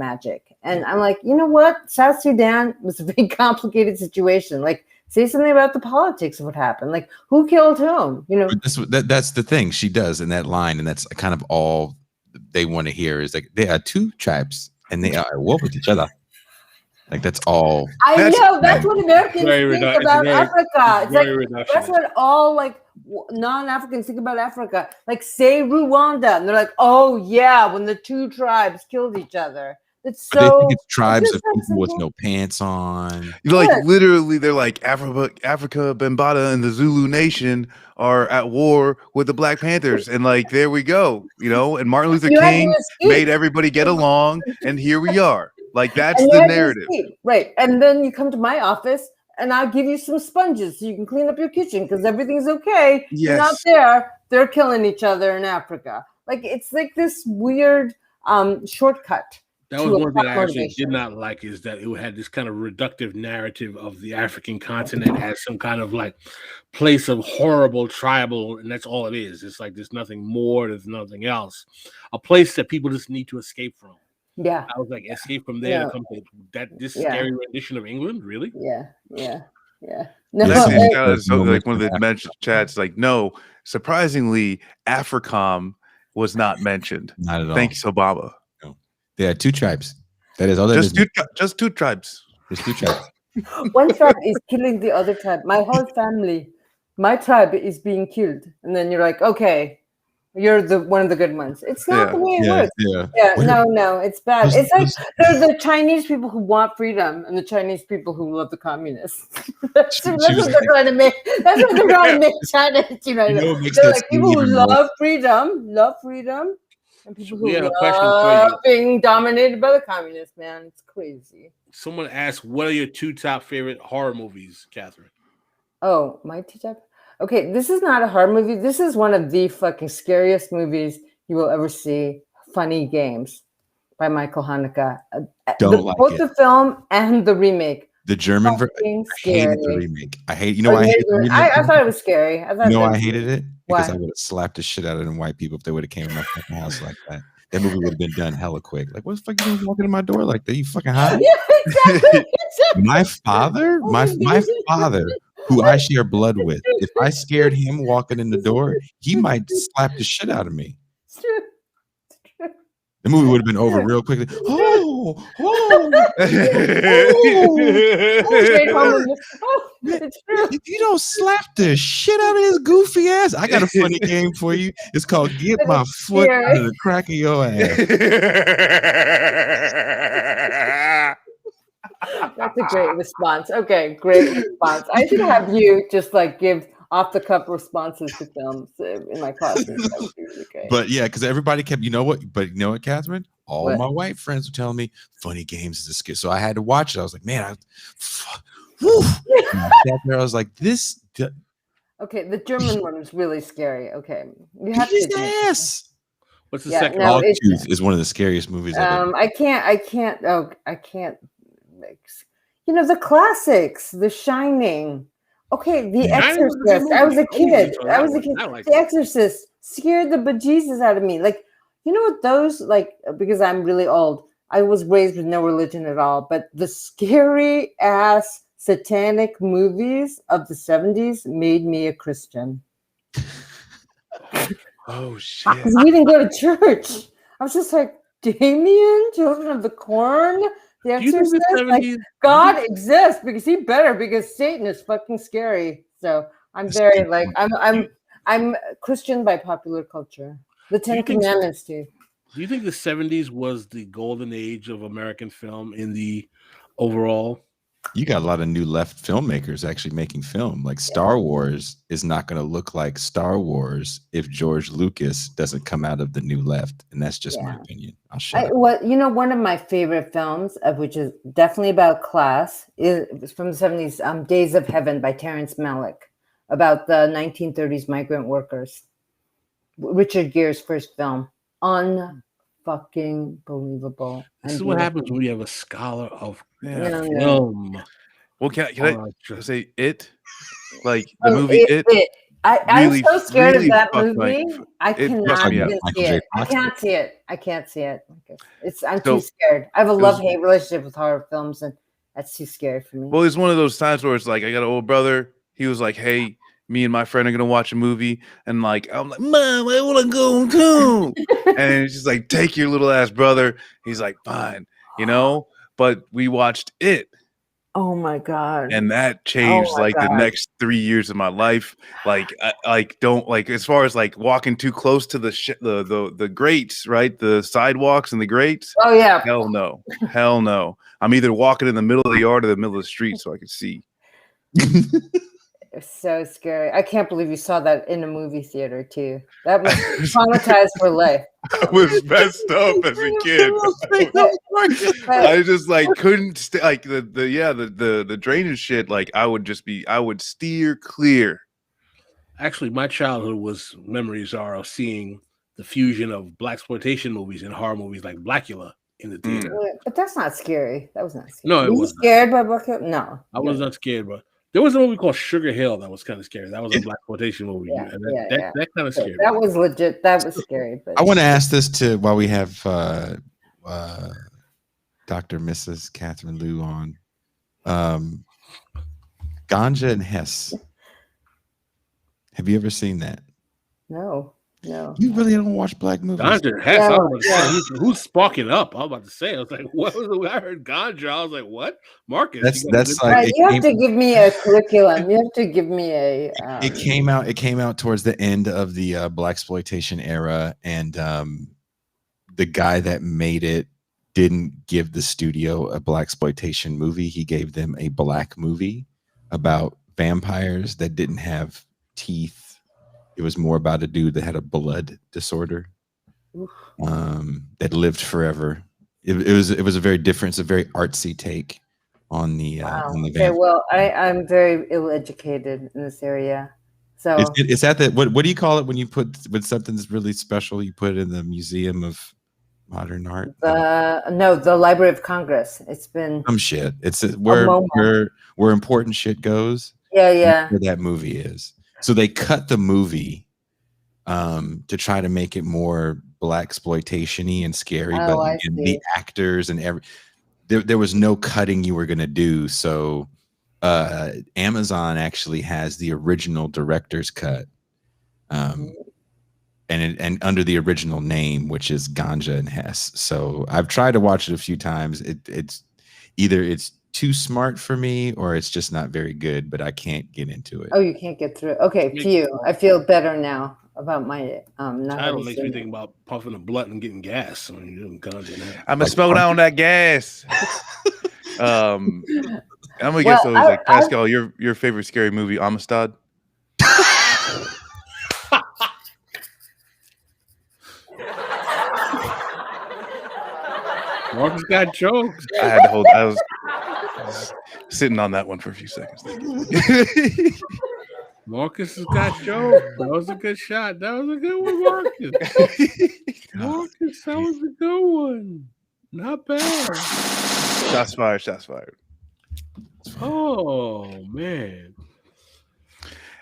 And I'm like, you know what? South Sudan was a very complicated situation. Like Say something about the politics of what happened. Like, who killed whom? You know, That's the thing she does in that line, and that's kind of all they want to hear is like there are two tribes and they are at war with each other. Like that's all. That's what Americans think about Africa. It's like that's what all like non-Africans think about Africa. Like, say Rwanda, and they're like, oh yeah, when the two tribes killed each other. It's so. But they think it's tribes of people with no pants on. Like literally, they're like Africa, Bambaataa, and the Zulu Nation are at war with the Black Panthers, and like there we go, you know. And Martin Luther King made everybody get along, and here we are. Like that's the narrative, right? And then you come to my office, and I'll give you some sponges so you can clean up your kitchen because everything's okay. Yes. You're not there. They're killing each other in Africa. Like it's like this weird shortcut. That was one thing I actually did not like, is that it had this kind of reductive narrative of the African continent as some kind of like place of horrible tribal, and that's all it is. It's like there's nothing more, there's nothing else. A place that people just need to escape from. Yeah. I was like, escape from there to come to this scary rendition of England, really? Yeah. No, so like one of the mentioned chats, like, no, surprisingly, AFRICOM was not mentioned. Not at all. Thanks, Obama. No. There are two tribes. That is all that just is. Just two tribes. There's two tribes. One tribe is killing the other tribe. My whole family, my tribe is being killed. And then you're like, okay, you're the one of the good ones. It's not the way it works. No, it's bad. It's like there's the Chinese people who want freedom and the Chinese people who love the communists. that's what they're trying to make. That's what they're trying to make China. They're like people who love freedom, and people who love being dominated by the communists. Man, it's crazy. Someone asked, "What are your two top favorite horror movies, Catherine?" Oh, my two top. Okay, this is not a horror movie. This is one of the fucking scariest movies you will ever see. Funny Games by Michael Haneke. Both the film and the remake. The German version. I hated the remake. I hated the remake. I thought it was scary. I hated it because I would have slapped the shit out of them white people if they would have came to my fucking house like that. That movie would have been done hella quick. Like, what the fuck are you walking in my door like that? You fucking hot? Yeah, exactly. My father, who I share blood with, if I scared him walking in the door, he might slap the shit out of me. It's true. The movie would have been over real quickly. If you don't slap the shit out of his goofy ass, I got a funny game for you. It's called Get My Foot Out of the Crack of Your Ass. That's a great response. Okay, great response. I should have you just like give off-the-cuff responses to films in my classes. Okay. But yeah, because everybody kept, you know what, Catherine? All my white friends were telling me Funny Games is a skit. So I had to watch it. I was like, man, I was like, this. Okay, the German one is really scary. Okay. You have to. Yes. What's the second? Dogtooth is one of the scariest movies ever. I can't. You know, the classics, The Shining. Okay, The Exorcist. I was a kid. The Exorcist scared the bejesus out of me. Like, you know what those, like, because I'm really old, I was raised with no religion at all, but the scary ass satanic movies of the 70s made me a Christian. Oh, shit. Because we didn't go to church. I was just like, Damien, Children of the Corn, The Exorcist, like, God exists because Satan is fucking scary. So I'm very like I'm Christian by popular culture. The Ten Commandments too. Do you think the 70s was the golden age of American film in the overall? You got a lot of new left filmmakers actually making film. Like Star Wars is not going to look like Star Wars if George Lucas doesn't come out of the new left. And that's just my opinion. I'll shut up. One of my favorite films, which is definitely about class, is from the 70s, Days of Heaven by Terrence Malick, about the 1930s migrant workers. Richard Gere's first film. Unfucking believable. This is what happens when you have a scholar of film. Well, can I say it? Like the movie It? I'm so scared of that movie. I cannot even see it. I can't see it. I'm too scared. I have a love-hate relationship with horror films, and That's too scary for me. Well, it's one of those times where it's like, I got an old brother. He was like, hey, me and my friend are going to watch a movie. And like, I'm like, Mom, I want to go too. And it's just like, take your little ass brother. He's like, fine, but we watched it. Oh my God. And that changed the next 3 years of my life. Don't as far as like walking too close to the grates, right? The sidewalks and the grates. Oh yeah. Hell no. I'm either walking in the middle of the yard or the middle of the street so I can see. It's so scary. I can't believe you saw that in a movie theater too. That was traumatized for life. I was messed up as a kid. I just couldn't the drainage shit. I would steer clear. Actually, my childhood memories are of seeing the fusion of blaxploitation movies and horror movies like Blackula in the theater. But that's not scary. That was not scary. No, it was scared by Blackula? No, I was not scared, but there was a movie called Sugar Hill that was kind of scary. That was a blaxploitation movie. That kind of scared. That was legit. That was scary. But I want to ask this while we have Dr. Mrs. Catherine Liu on. Ganja and Hess. Have you ever seen that? No. You really don't watch black movies? Ganja and Hess. I was about to say, who's sparking up? I was about to say. I was like, what was it? I heard Ganja. I was like, what? Marcus. That's like you have to give me a curriculum. You have to give me a. It came out towards the end of the blaxploitation era, and the guy that made it didn't give the studio a blaxploitation movie. He gave them a black movie about vampires that didn't have teeth. It was more about a dude that had a blood disorder that lived forever. It was a very different, it's a very artsy take on the okay, well, I'm very ill-educated in this area. So it's at the what do you call it when you put when something's really special, you put it in the Museum of Modern Art? No, the Library of Congress. It's been some shit. It's where important shit goes. Yeah. Where that movie is. So they cut the movie to try to make it more blaxploitation-y and scary, but the actors and there was no cutting you were gonna do. So Amazon actually has the original director's cut, and under the original name, which is Ganja and Hess. So I've tried to watch it a few times. It's either too smart for me or it's just not very good, but I can't get into it. Oh, you can't get through. Okay, phew. I feel better now about my title makes me think about puffing a blunt and getting gas. I'm gonna slow down that gas. I'm gonna guess it was Pascal, your favorite scary movie, Amistad. Marcus got jokes. I was sitting on that one for a few seconds. Marcus has got jokes. That was a good shot. That was a good one, Marcus. Marcus, that was a good one. Not bad. Shots fired. Oh man.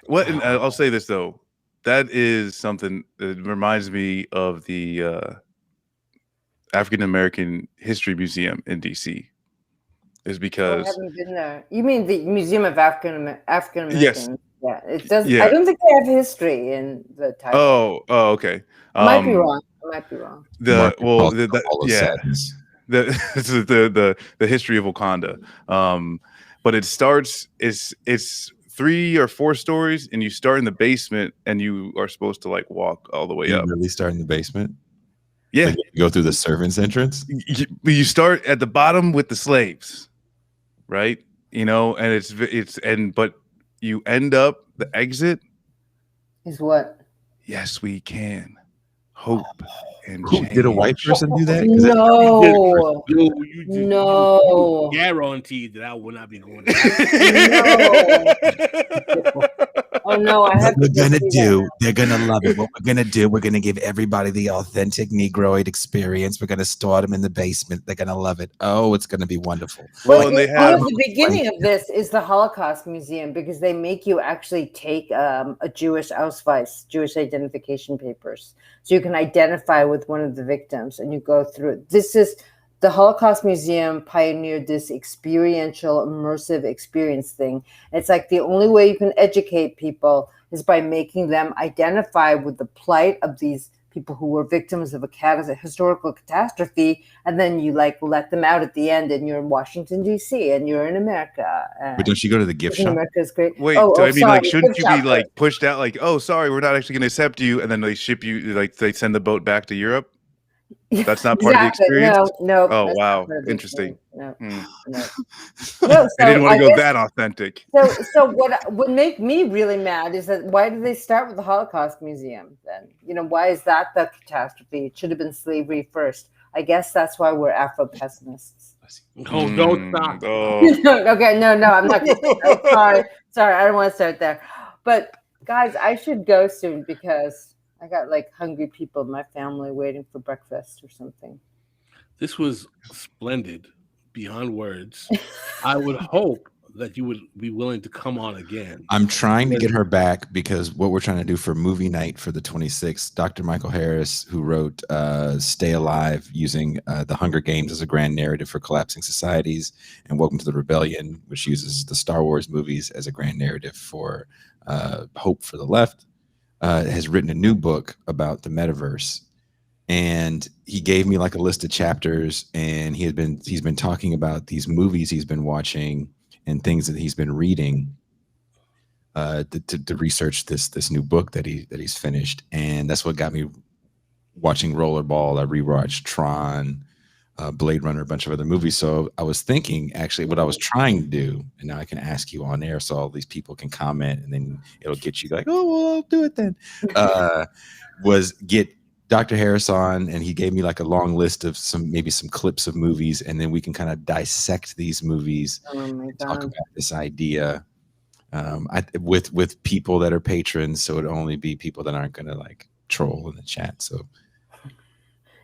What? And I'll say this though. That is something that reminds me of the African American History Museum in DC. Is because I haven't been there. You mean the Museum of African American? Yes. Yeah, it does. Yeah. I don't think they have history in the title. Oh, okay. Might be wrong. The history of Wakanda. But it starts. It's 3 or 4 stories, and you start in the basement, and you are supposed to walk all the way up. Really start in the basement? Yeah. Like you go through the servants' entrance. You start at the bottom with the slaves, right? And but you end up the exit is what? Yes, we can. Hope and change. Did a white person do that? No. Guaranteed that I will not be going. No. Oh no! They're gonna love it. What we're gonna do? We're gonna give everybody the authentic Negroid experience. We're gonna store them in the basement. They're gonna love it. Oh, it's gonna be wonderful. Well, the beginning of this is the Holocaust Museum because they make you actually take a Jewish Ausweis, Jewish identification papers, so you can identify with one of the victims, and you go through it. This is the Holocaust Museum pioneered this experiential, immersive experience thing. It's like the only way you can educate people is by making them identify with the plight of these people who were victims of a historical catastrophe, and then you like let them out at the end, and you're in Washington D.C. and you're in America. But don't you go to the gift shop? America is great. Wait, I mean, like, shouldn't you be like pushed out? Like, oh, sorry, we're not actually going to accept you, and then they ship you, like, they send the boat back to Europe. That's not part of the experience. No. Oh, wow, interesting. No. No, So I didn't want to go that authentic. So what would make me really mad is that why did they start with the Holocaust Museum then? Why is that the catastrophe? It should have been slavery first. I guess that's why we're Afro-pessimists. Oh, don't stop. Okay, no, I'm not. Sorry, I don't want to start there. But guys, I should go soon because I got like hungry people in my family waiting for breakfast or something. This was splendid, beyond words. I would hope that you would be willing to come on again. I'm trying to get her back because what we're trying to do for movie night for the 26th, Dr. Michael Harris, who wrote Stay Alive, using the Hunger Games as a grand narrative for collapsing societies, and Welcome to the Rebellion, which uses the Star Wars movies as a grand narrative for hope for the left, has written a new book about the metaverse. And he gave me like a list of chapters, and he's been talking about these movies he's been watching and things that he's been reading to research this new book that he's finished. And that's what got me watching Rollerball. I rewatched Tron, Blade Runner, a bunch of other movies. So I was thinking, actually, what I was trying to do, and now I can ask you on air so all these people can comment, and then it'll get you like, oh, well, I'll do it then, was get Dr. Harris on, and he gave me like a long list of maybe some clips of movies, and then we can kind of dissect these movies and talk about this idea with people that are patrons, so it'd only be people that aren't going to like troll in the chat. So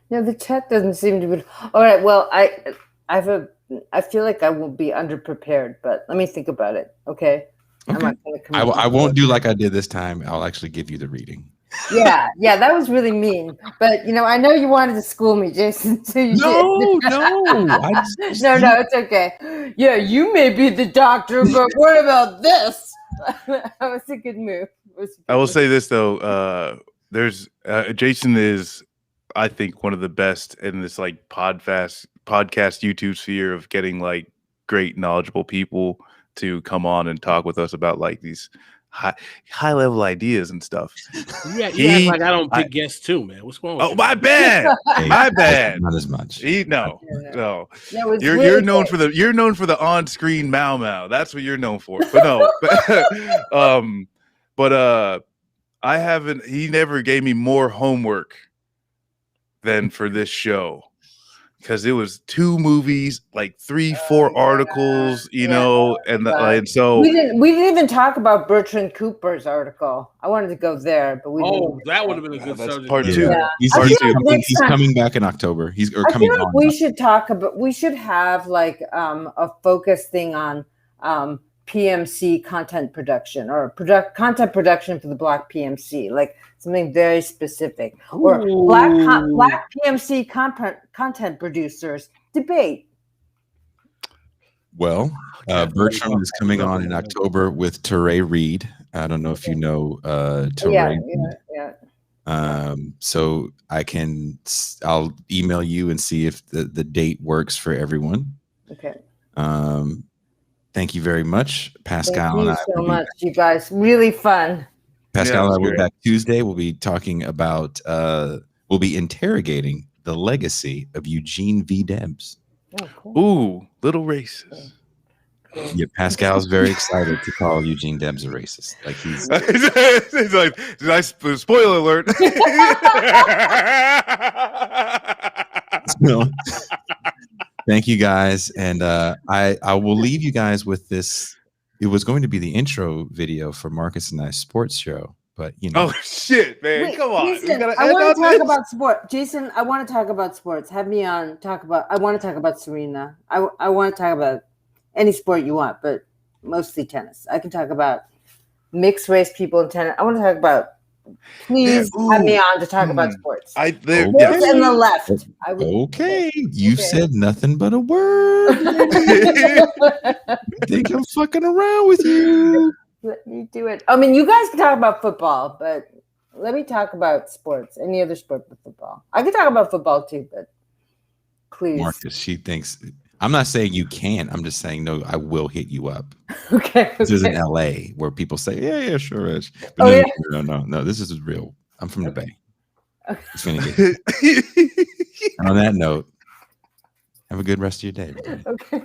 no, the chat doesn't seem to be all right. Well, I feel like I will be underprepared, but let me think about it. Okay. I won't do like I did this time. I'll actually give you the reading. Yeah, that was really mean. But I know you wanted to school me, Jason. So you did. No, it's okay. Yeah, you may be the doctor, but what about this? That was a good move. I will say this though, there's Jason is, I think, one of the best in this like podcast YouTube sphere of getting like great knowledgeable people to come on and talk with us about like these high level ideas and stuff. Yeah, you act like I don't pick guests too, man. What's going on? Oh, my bad. My bad. Not as much. No. You're known for the on-screen Mau. That's what you're known for. But no. But I haven't. He never gave me more homework than for this show. Because it was 2 movies, like 3-4 articles, and so we didn't even talk about Bertrand Cooper's article. I wanted to go there, but we didn't. That would have been a good subject. Part 2. Yeah. He's coming back in October. We should talk about. We should have like a focus thing on PMC content production or content production for the Black PMC, like something very specific. Or Black PMC content producers debate. Well, Bertram is coming on in October with Teray Reed. I don't know if you know Teray. Yeah. So I'll email you and see if the date works for everyone. Okay. Thank you very much, Pascal. Thank you so much, you guys. Really fun. Pascal and I will be back Tuesday. We'll be talking about, we'll be interrogating the legacy of Eugene V. Debs. Oh, cool. Ooh, little racist. Yeah, Pascal's very excited to call Eugene Debs a racist. Like he's like, spoiler alert. No. Thank you guys, and I will leave you guys with this. It was going to be the intro video for Marcus and I's sports show, but Oh shit, man! Wait, come on. Jason, I want to talk about sport. Jason, I want to talk about sports. Have me on. I want to talk about Serena. I want to talk about any sport you want, but mostly tennis. I can talk about mixed race people in tennis. I want to talk about please have me on to talk about sports. Sports Sports and the left. I would, Okay, you Okay. said nothing but a word. I think I'm fucking around with you. Let me do it. I mean, you guys can talk about football, but let me talk about sports. Any other sport but football. I can talk about football too, but please. Marcus, she thinks. I'm not saying you can't. I'm just saying no. I will hit you up. Okay. This is in LA where people say, "Yeah, sure is." But Oh, no, yeah. no. This is real. I'm from the Bay. Okay. It's gonna get. And on that note, have a good rest of your day, everybody. Okay.